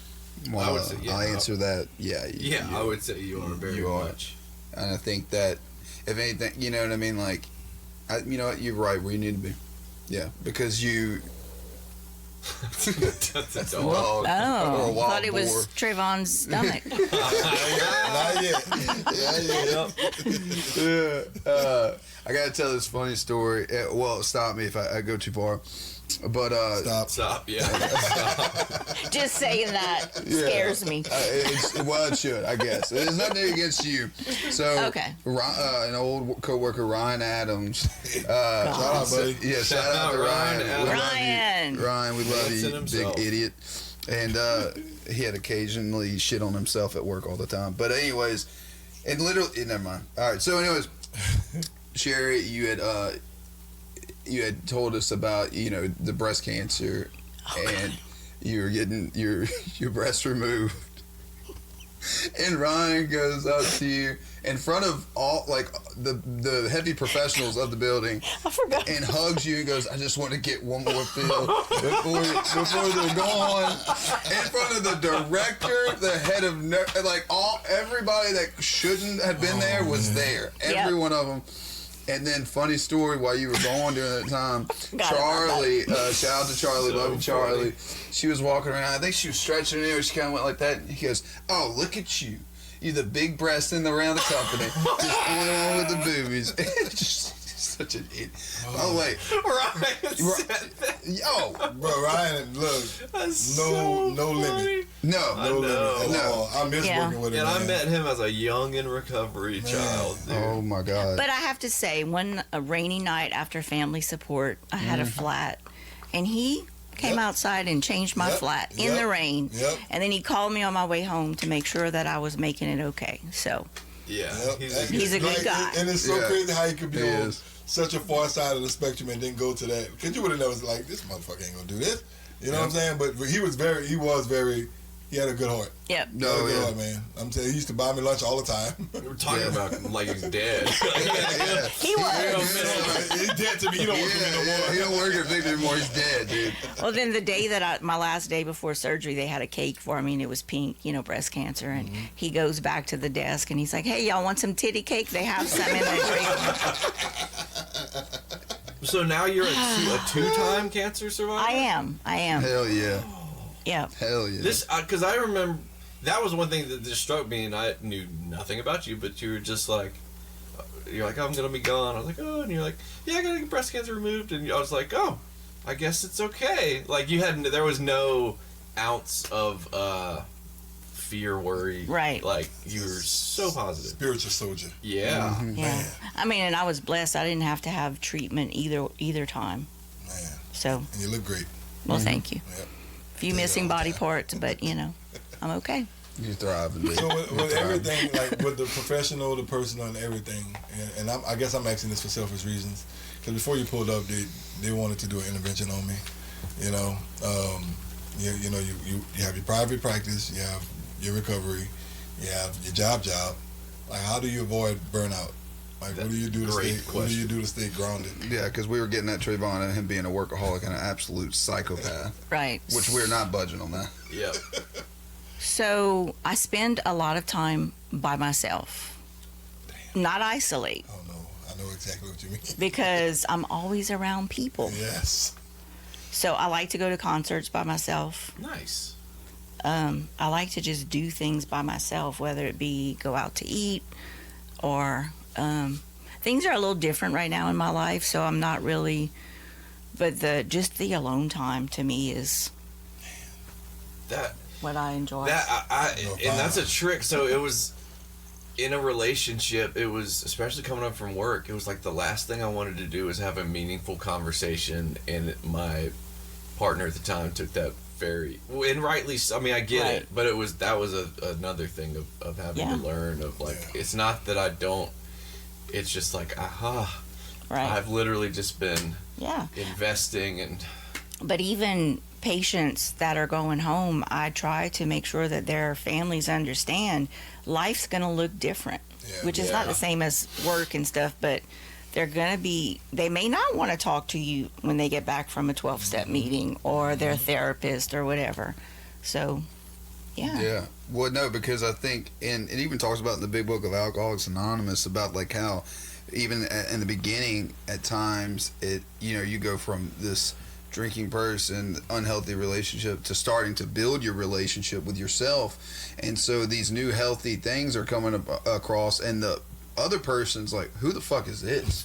Well, I would say, yeah. I'll answer that. Yeah. I would say you are very much. And I think that, if anything, you know what I mean? Like, you know what? You're right where you need to be. Yeah. Because That's a dog. Or a Oh, wild thought it was boar. Trayvon's stomach. Not yet. Yeah. I gotta tell this funny story. Well, stop me if I go too far. But Stop. Yeah. Just saying that scares me. It should, I guess. There's nothing against you. So, Okay. An old coworker, Ryan Adams. Shout out, buddy. Yeah, shout out to Ryan Ryan. Adams. We love Ryan. you. Ryan, we love That's you, in himself. big idiot. And he had occasionally shit on himself at work all the time. But anyways, and literally, never mind. All right. So anyways, Sherri, you had told us about the breast cancer, and you were getting your breast removed. And Ryan goes up to you in front of all the heavy professionals of the building. I forgot. And hugs you and goes, I just want to get one more feel before they're gone. In front of the director, the head of everybody that shouldn't have been there was there. Every one of them. And then, funny story, while you were gone during that time, Charlie, shout out to Charlie, So love you, Charlie. funny. She was walking around. I think she was stretching her ear. She kind of went like that. And he goes, oh, look at you. You're the big breast in around the company. Just going on with the boobies. Just such an idiot. Oh, wait. Ryan said that. Yo. Bro, Ryan, look, That's no so limit. funny. No. No limit at all. I miss Yeah. working with him. And I man. met him as a young in recovery child. Dude. Oh, my God. But I have to say, a rainy night after family support, I had a flat, and he came outside and changed my flat in the rain. Yep. And then he called me on my way home to make sure that I was making it okay. So, Yeah. Yep. He's a good guy. And it's so Yeah. crazy how you could be He on is. such a far side of the spectrum and then go to that. Because you would have never like, this motherfucker ain't gonna do this. You know what I'm saying? But he had a good heart. yep. He had a good heart, man. I'm saying he used to buy me lunch all the time. We're talking about him like he's dead. He was. He's dead to me. He don't work for me no more. He don't work at Victor anymore. He's dead, dude. Well, then the day that my last day before surgery, they had a cake for me, and it was pink, breast cancer. And he goes back to the desk, and he's like, hey, y'all want some titty cake? They have some in the drink. So now you're a two-time cancer survivor? I am. Hell yeah. Yeah. Hell yeah. This, because I remember, that was one thing that just struck me, and I knew nothing about you, but you were just like, you're like, oh, I'm going to be gone. I was like, oh, and you're like, yeah, I got to get breast cancer removed. And I was like, oh, I guess it's okay. Like, there was no ounce of fear, worry. Right. Like, you were so positive. Spiritual soldier. Yeah. Yeah. Man. I mean, and I was blessed. I didn't have to have treatment either time. Man. So, And you look great. well, thank you. Yep. Few missing body parts, but I'm okay. You're thriving, dude. So with You're thriving. everything, like with the professional, the personal, and everything, and I guess I'm asking this for selfish reasons, because before you pulled up, they wanted to do an intervention on me. You have your private practice, you have your recovery, you have your job. Like, how do you avoid burnout? Like, what do you do to stay grounded? Yeah, because we were getting at Trayvon and him being a workaholic and an absolute psychopath, Right. which we're not budging on that. Yep. So I spend a lot of time by myself. Not isolate, Oh no, I know exactly what you mean. because I'm always around people. Yes. So I like to go to concerts by myself. Nice. I like to just do things by myself, whether it be go out to eat or things are a little different right now in my life, so I'm not really. But the alone time to me is That what I enjoy. and that's a trick. So it was in a relationship. It was, especially coming up from work, it was like the last thing I wanted to do was have a meaningful conversation, and my partner at the time took that very, and rightly so. I mean, I get Right. it, but that was another thing of having to learn of, like, it's not that I don't, it's just like, right. I've literally just been Yeah. investing. And But even patients that are going home, I try to make sure that their families understand life's going to look different, which is not the same as work and stuff, but they may not want to talk to you when they get back from a 12-step meeting or their therapist or whatever. So, yeah. Yeah. Well, no, because I think, and it even talks about in the big book of Alcoholics Anonymous about like how even in the beginning at times you go from this drinking person, unhealthy relationship, to starting to build your relationship with yourself. And so these new healthy things are coming across, and the other person's like, who the fuck is this?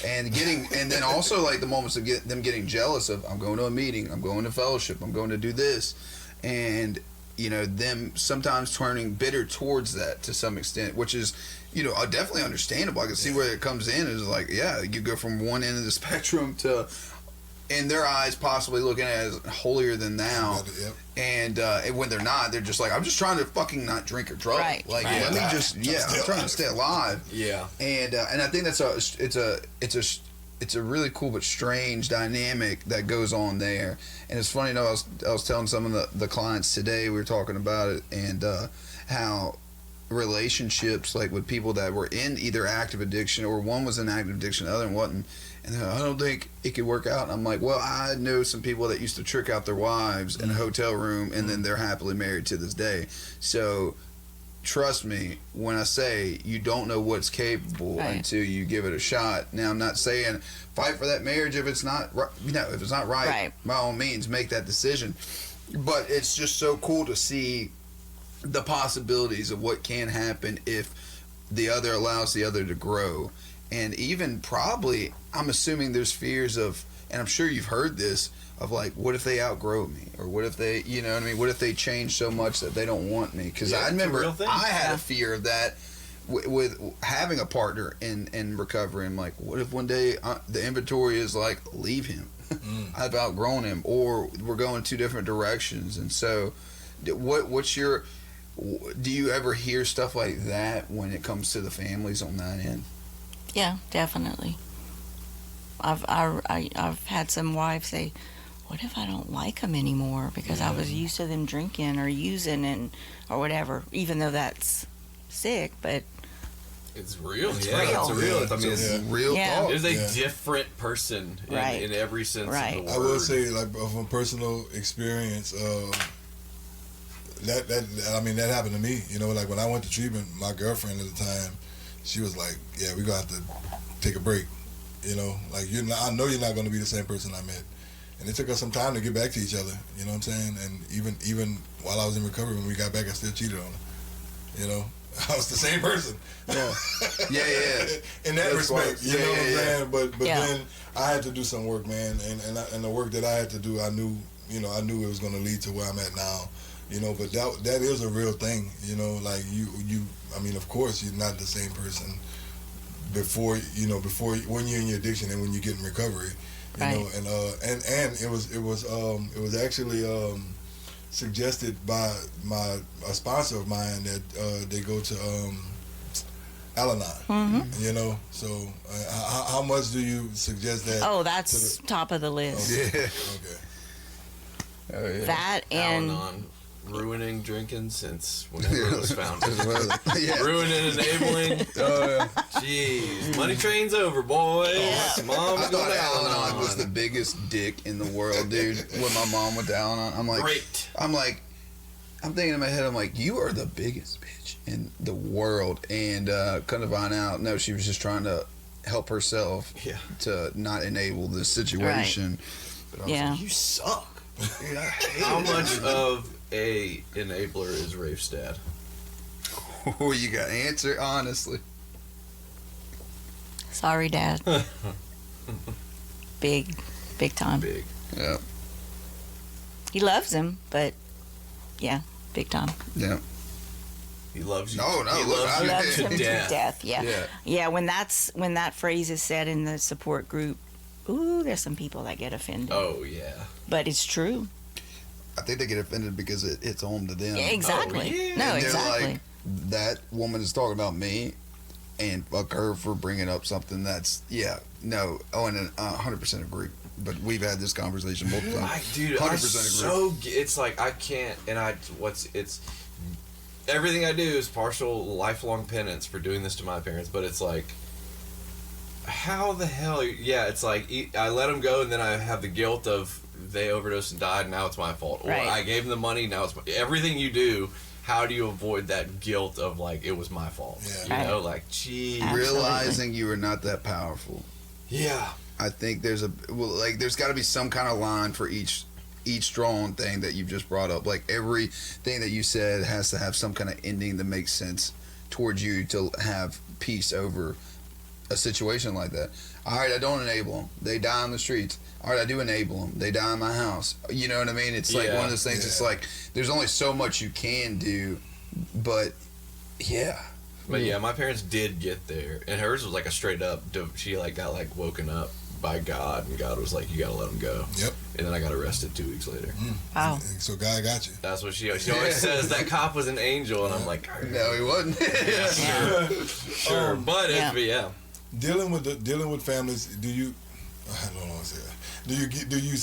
And then also like the moments of them getting jealous of, I'm going to a meeting, I'm going to fellowship, I'm going to do this, and them sometimes turning bitter towards that to some extent, which is definitely understandable. I can see where it comes in. Is like, yeah, you go from one end of the spectrum to, in their eyes, possibly looking at it as holier than thou. Yep. And when they're not, they're just like, I'm just trying to fucking not drink or drug. Right. Like, let me just, I'm trying to stay alive. Yeah. And I think that's it's a really cool but strange dynamic that goes on there. And it's funny, I was telling some of the clients today, we were talking about it, and how relationships, like with people that were in either active addiction, or one was in active addiction, the other one wasn't, and they're like, I don't think it could work out. And I'm like, well, I know some people that used to trick out their wives in a hotel room, and then they're happily married to this day. So trust me when I say you don't know what's capable until you give it a shot. Now, I'm not saying fight for that marriage if it's not right. If it's not right, by all means, make that decision. But it's just so cool to see the possibilities of what can happen if the other allows the other to grow. And even probably, I'm assuming there's fears of, and I'm sure you've heard this, of like, what if they outgrow me? Or what if they, what if they change so much that they don't want me? Because I remember I had a fear of that with having a partner in recovery. I'm like, what if one day the inventory is like, leave him? I've outgrown him, or we're going two different directions. And so what's your, do you ever hear stuff like that when it comes to the families on that end? Yeah, definitely. I've had some wives say, what if I don't like them anymore because I was used to them drinking or using or whatever, even though that's sick, but it's real. It's real. It's real. I mean, it's real thought. There's a different person in every sense of the word. I will say, like, from personal experience, that happened to me. Like when I went to treatment, my girlfriend at the time, she was like, yeah, we're going to have to take a break. Like, I know you're not going to be the same person I met. And it took us some time to get back to each other, you know what I'm saying? And even while I was in recovery, when we got back, I still cheated on her. I was the same person. Yeah. In that respect, you know what I'm saying? But then I had to do some work, man. And the work that I had to do, I knew it was going to lead to where I'm at now. But that is a real thing, like of course you're not the same person before when you're in your addiction and when you get in recovery, and it was actually suggested by a sponsor of mine that they go to Al-Anon, so how much do you suggest that? Oh, that's top of the list. Okay. Oh, yeah. That and Al-Anon. Ruining drinking since whenever it was founded. Ruining, enabling. Jeez. Money train's over, boys. Mom's I going thought to Al-Anon was the biggest dick in the world, dude. When my mom went to Al-Anon, I'm like, great. I'm thinking in my head, I'm like, you are the biggest bitch in the world. And come to find out, no, she was just trying to help herself to not enable this situation. But I was like, you suck. Dude, I hate How much of a enabler is Rafe's dad? Oh, you got to answer honestly. sorry, Dad. Big time. Big. Yeah. He loves him, but yeah, big time. Yeah. He loves you. No, he look, loves He you loves to him death. to death. Yeah. When that phrase is said in the support group, ooh, there's some people that get offended. Oh yeah. But it's true. I think they get offended because it's home to them. Yeah, exactly. Oh, yeah. No, And they're exactly. like, that woman is talking about me, and fuck her for bringing up something that's and 100% agree. But we've had this conversation multiple times. Dude, 100% agree. It's like I can't, and everything I do is partial lifelong penance for doing this to my parents. But it's like, how the hell? Yeah, it's like I let them go, and then I have the guilt of they overdosed and died, and now it's my fault. Or I gave them the money, now it's everything you do. How do you avoid that guilt of like it was my fault? Yeah. Like, gee, Realizing you are not that powerful. yeah. I think there's there's got to be some kind of line for each drawn thing that you've just brought up. Like everything that you said has to have some kind of ending that makes sense towards you to have peace over a situation like that. All right, I don't enable them. They die on the streets. All right, I do enable them. They die in my house. You know what I mean? It's like one of those things. It's like there's only so much you can do, but yeah. But yeah, my parents did get there, and hers was like a straight up. She like got like woken up by God, and God was like, "You gotta let him go." Yep. And then I got arrested 2 weeks later. Wow. So God got you. That's what she always says. That cop was an angel, and I'm like, No, he wasn't. sure, but yeah. Dealing with families. Do you? I don't know what to say. Do you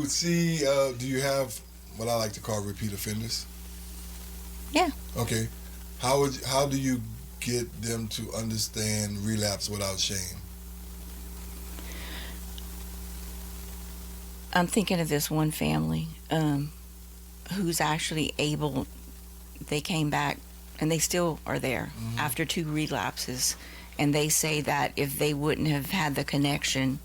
see? Do you have what I like to call repeat offenders? Yeah. Okay. How do you get them to understand relapse without shame? I'm thinking of this one family who's actually able, they came back and they still are there after 2 relapses. And they say that if they wouldn't have had the connection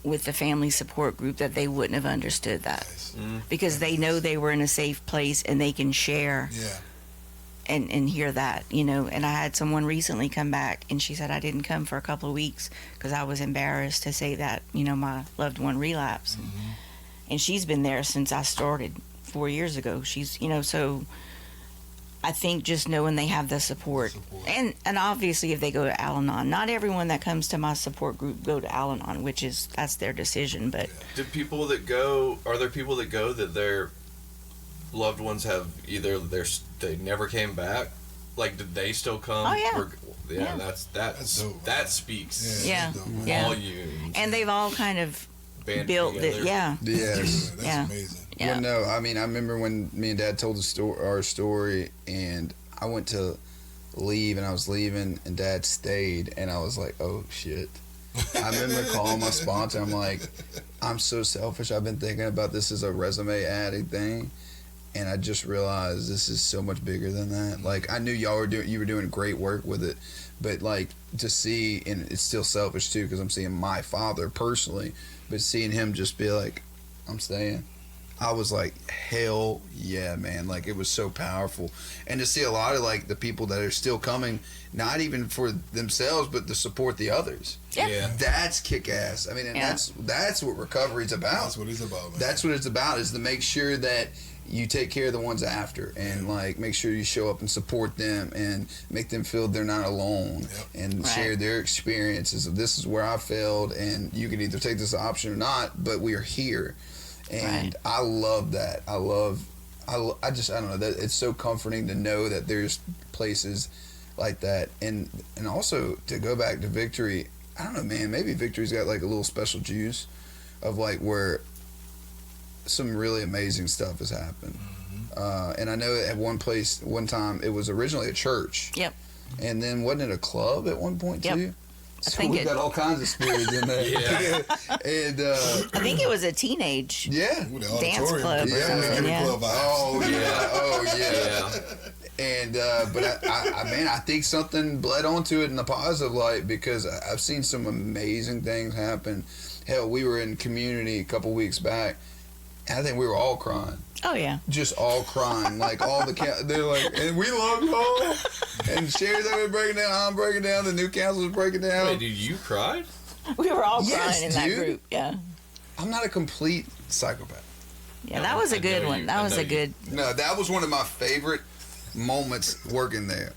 with the family support group, that they wouldn't have understood that. Nice. Because they know they were in a safe place and they can share and hear that, you know. And I had someone recently come back and she said, I didn't come for a couple of weeks because I was embarrassed to say that, you know, my loved one relapsed. And she's been there since I started 4 years ago. She's, you know, so I think just knowing they have the support. And obviously if they go to Al-Anon, not everyone that comes to my support group go to Al-Anon, that's their decision. But are there people that go that their loved ones have either they never came back? Like, did they still come? Oh, yeah. Yeah. That's dope. That speaks volumes. And they've all kind of built it. Yeah. Yes. That's amazing. Yeah. Well, no, I mean, I remember when me and Dad told our story, and I went to leave, and I was leaving, and Dad stayed, and I was like, oh, shit. I remember calling my sponsor. I'm like, I'm so selfish. I've been thinking about this as a resume adding thing, and I just realized this is so much bigger than that. Like, I knew you were doing great work with it, but like to see, and it's still selfish too, because I'm seeing my father personally, but seeing him just be like, I'm staying. I was like, hell yeah, man. Like, it was so powerful. And to see a lot of, like, the people that are still coming, not even for themselves, but to support the others. Yeah. That's kick-ass. I mean, and that's what recovery's about. That's what it's about, man. That's what it's about, is to make sure that you take care of the ones after, and, like, make sure you show up and support them and make them feel they're not alone, and share their experiences of, this is where I failed, and you can either take this option or not, but we are here. And I love that. I don't know, that it's so comforting to know that there's places like that. And also to go back to Victory, I don't know, man, maybe Victory's got like a little special juice of like where some really amazing stuff has happened. And I know at one time, it was originally a church. Yep. And then wasn't it a club at one point too? I So think we've got all kinds of spirits in there. And I think it was a teenage dance club or something. Oh yeah. And but I think something bled onto it in a positive light, because I've seen some amazing things happen. Hell, we were in community a couple weeks back, and I think we were all crying. Oh yeah. Just all crying, like all they're like, and we love y'all. And Sherry's over breaking down, I'm breaking down, the new counselor's breaking down. Wait, dude, you cried? We were all crying in that group. Yeah. I'm not a complete psychopath. Yeah, that was a good one. That was a good. No, that was one of my favorite moments working there.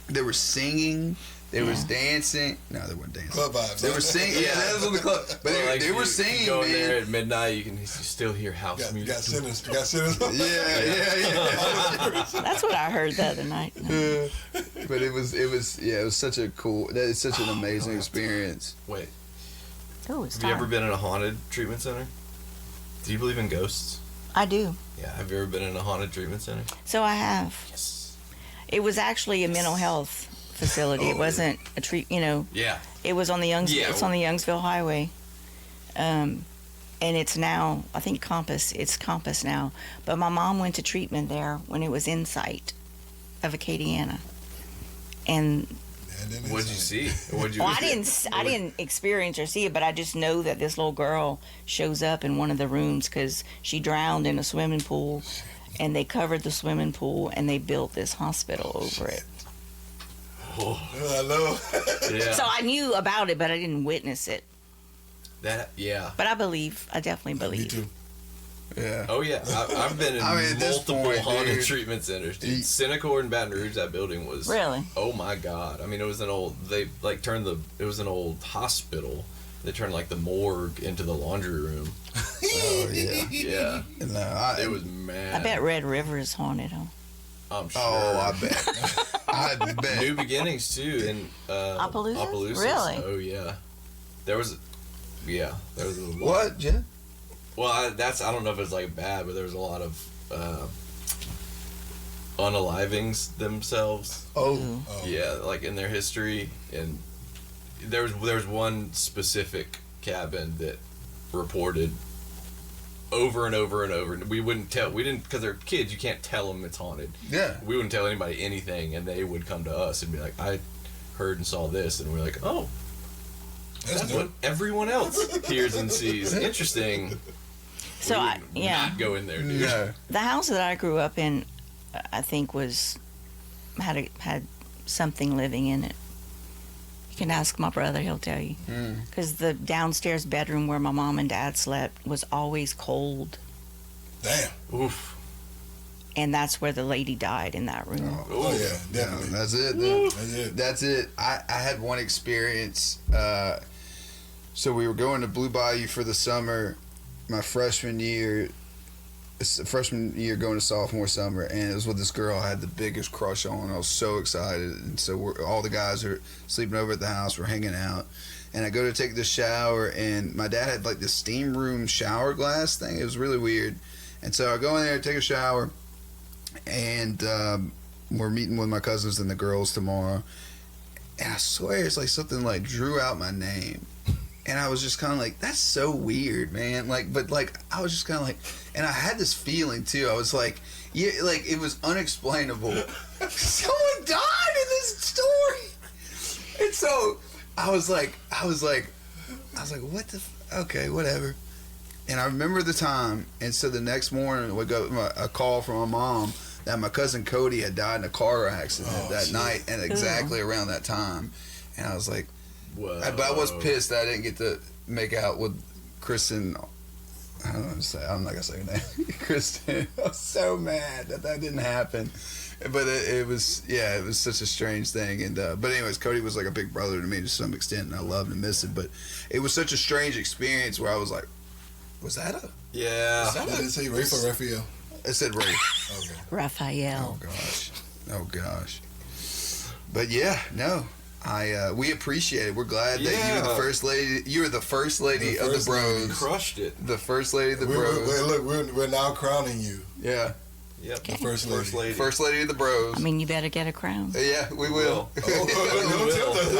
They were singing. They was dancing. No, they weren't dancing. Club vibes. They were singing. Yeah, that was on the club. But they were singing, go in man. there at midnight, you can still hear house music. Got sinners. Yeah. That's what I heard the other night. But it was such a cool. It's such an amazing experience. Wait, Oh, it's have you ever been in a haunted treatment center? Do you believe in ghosts? I do. Yeah, have you ever been in a haunted treatment center? So I have. Yes. It was actually a mental health facility. It wasn't a treat. You know. Yeah. It was on the It's on the Youngsville Highway. And it's now, I think it's Compass now. But my mom went to treatment there when it was in sight of Acadiana. And What'd you see? What'd you? Well, I didn't experience or see it, but I just know that this little girl shows up in one of the rooms because she drowned in a swimming pool, and they covered the swimming pool and they built this hospital over it. Oh, I know. yeah. So I knew about it, but I didn't witness it. Yeah. But I definitely Me believe. too. Yeah. Oh yeah, I've been in at this multiple point, haunted dude. treatment centers. Dude. Seneca and Baton Rouge, that building was Really? Oh my god! I mean, it was an old. They like turned it was an old hospital. They turned like the morgue into the laundry room. Oh yeah. Yeah, No, it was mad. I bet Red River is haunted, huh? I'm sure. Oh, I bet. I bet. New Beginnings too in Opelousas? Really? Oh yeah, there was a lot. What? Yeah. Well, I don't know if it's like bad, but there was a lot of unalivings themselves. Oh. Yeah, like in their history, and there was one specific cabin that reported over and over and over. We didn't because they're kids. You can't tell them it's haunted. Yeah. We wouldn't tell anybody anything, and they would come to us and be like, "I heard and saw this," and we're like, "Oh, that's what everyone else hears and sees." Interesting. So Not go in there, dude. No. the house that I grew up in, I think had something living in it. You can ask my brother; he'll tell you. Because the downstairs bedroom where my mom and dad slept was always cold, Damn. Oof. and that's where the lady died in that room. Oh yeah, No, definitely. that's it. That's it. That's it. I had one experience. So we were going to Blue Bayou for the summer, my freshman year going to sophomore summer, and it was with this girl I had the biggest crush on. I was so excited, and so all the guys are sleeping over at the house. We're hanging out, and I go to take the shower, and my dad had like this steam room shower glass thing. It was really weird, and so I go in there, take a shower, and we're meeting with my cousins and the girls tomorrow, and I swear it's like something like drew out my name. And I was just kind of like, that's so weird, man. But I was just kind of like, and I had this feeling too. I was like, yeah, like it was unexplainable. Someone died in this story. And so I was like, what the, okay, whatever. And I remember the time. And so the next morning we got a call from my mom that my cousin Cody had died in a car accident that night, and exactly around that time. And I was like, Whoa. but I was pissed that I didn't get to make out with Kristen. I don't know. I'm not gonna say her name. Kristen. I was so mad that didn't happen. But it was such a strange thing. And but anyways, Cody was like a big brother to me to some extent, and I loved and missed him. But it was such a strange experience where I was like, was that a? Yeah. Did it say Rafe or Raphael? It said Ray. Okay. Raphael. Oh gosh. But yeah, no. We appreciate it. We're glad that you were the first lady. You were the first lady of the bros. Crushed it. The first lady of the bros. We're now crowning you. Yeah. Yep. The first lady. First lady of the bros. I mean, you better get a crown. Yeah, we will. Don't tell us.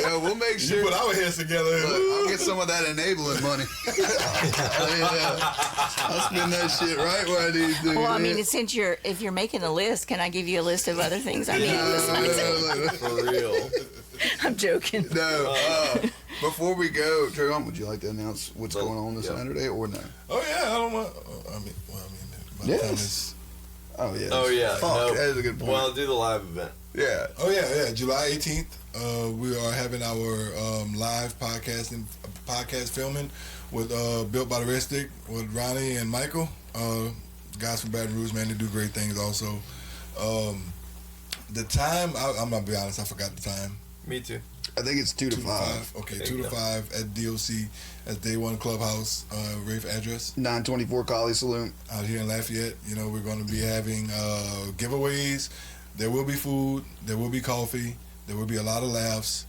Look, we'll make sure. You put our heads together. Look, I'll get some of that enabling money. I'll spend that shit right where I need to. Well, I mean, if you're making a list, can I give you a list of other things I need to listen to? For real. I'm joking. No. Before we go, Trayvon, would you like to announce what's going on this Saturday or no? Oh yeah, I don't want. Yes. Oh yeah. Oh yeah. Fuck, No. that is a good point. Well, do the live event. Yeah. Oh yeah. July 18th, we are having our live podcast filming with Built by the Red Stick with Ronnie and Michael. Guys from Baton Rouge, man, they do great things. Also, the time I'm gonna be honest, I forgot the time. Me too. I think it's 2 to 5. Okay, There 2 you to go. 5 at DOC at Day One Clubhouse, Rafe address 924 Collie Saloon. out here in Lafayette. You know, we're going to be having giveaways. There will be food. There will be coffee. There will be a lot of laughs.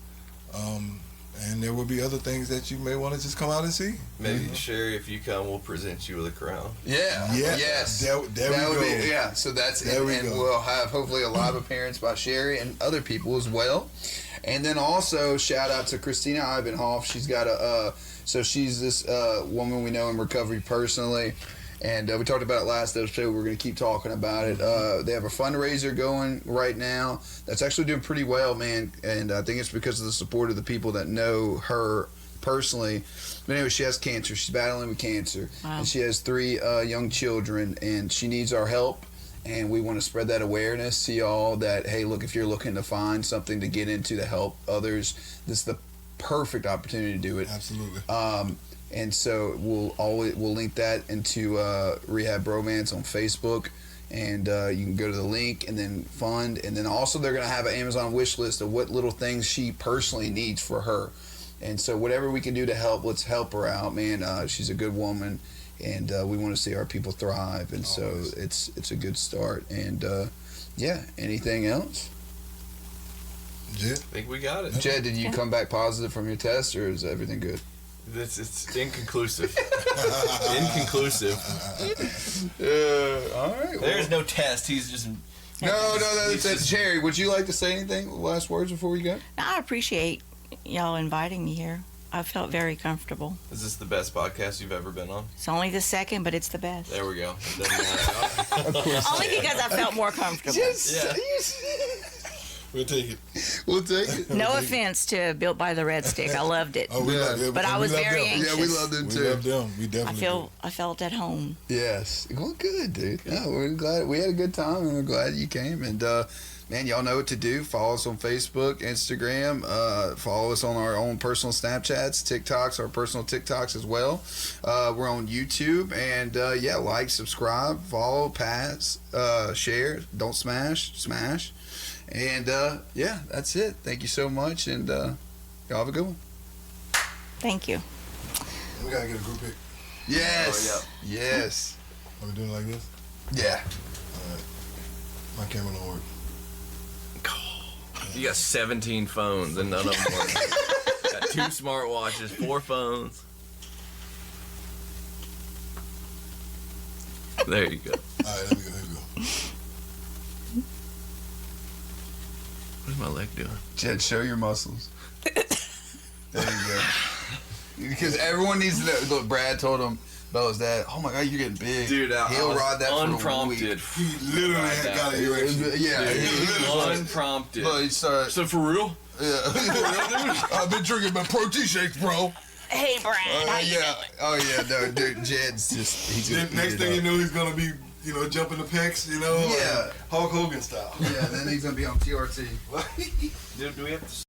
And there will be other things that you may want to just come out and see. Maybe Sherri, if you come, we'll present you with a crown. Yeah. Yeah. Yes. There That we would go. be, yeah. So that's There it. we And go. we'll have hopefully a live appearance by Sherri and other people as well. And then also shout out to Christina Ivanhoff. She's got so she's this woman we know in recovery personally. And we talked about it last episode. We're going to keep talking about it. They have a fundraiser going right now that's actually doing pretty well, man. And I think it's because of the support of the people that know her personally. But anyway, she has cancer. She's battling with cancer. Wow. And she has 3 young children, and she needs our help. And we want to spread that awareness to y'all that, hey, look, if you're looking to find something to get into to help others, this is the perfect opportunity to do it. Absolutely. And so we'll link that into Rehab Bromance on Facebook, and you can go to the link and then fund, and then also they're going to have an Amazon wish list of what little things she personally needs for her, and so whatever we can do to help, let's help her out, man. She's a good woman, and we want to see our people thrive, and Always. so it's a good start. And yeah, anything else? Jed? I think we got it. Jed, did you come back positive from your test, or is everything good? It's inconclusive. Inconclusive. All right. There's no test. He's just. No, that's Sherri, would you like to say anything? Last words before we go? I appreciate y'all inviting me here. I felt very comfortable. Is this the best podcast you've ever been on? It's only the second, but it's the best. There we go. It doesn't matter. Only because I felt more comfortable. Yeah. We'll take it. We'll take it. No offense to Built by the Red Stick. I loved it. Oh, we love it. But I was very anxious. Yeah, we love them We too. love them. We definitely I felt at home. Yes. Well, good, dude. No, we're glad we had a good time, and we're glad you came. And man, y'all know what to do. Follow us on Facebook, Instagram. Follow us on our own personal Snapchats, TikToks, our personal TikToks as well. We're on YouTube, and yeah, like, subscribe, follow, pass, share. Don't smash. And yeah, that's it. Thank you so much, and y'all have a good one. Thank you. We gotta get a group pic. Yes. Yes. Are we doing it like this? Yeah. My camera don't work. You got 17 phones and none of them work. Got 2 smartwatches, 4 phones. There you go. All right, here we go. What's my leg doing? Jed, show your muscles. There you go. Because everyone needs to know. Look, Brad told him, Bella's dad, oh my God, you're getting big. Dude, he'll ride that unprompted. for a week. He literally got an erection. Yeah. Unprompted. Look, he started. So for real? Yeah. I've been drinking my protein shakes, bro. Hey, Brad. How you Yeah. Oh, yeah. No, dude, Jed's just, he's going to Next thing you know, he's gonna be, jumping the pecs, Yeah. like Hulk Hogan style. Yeah, then he's going to be on TRT. Dude, do we have to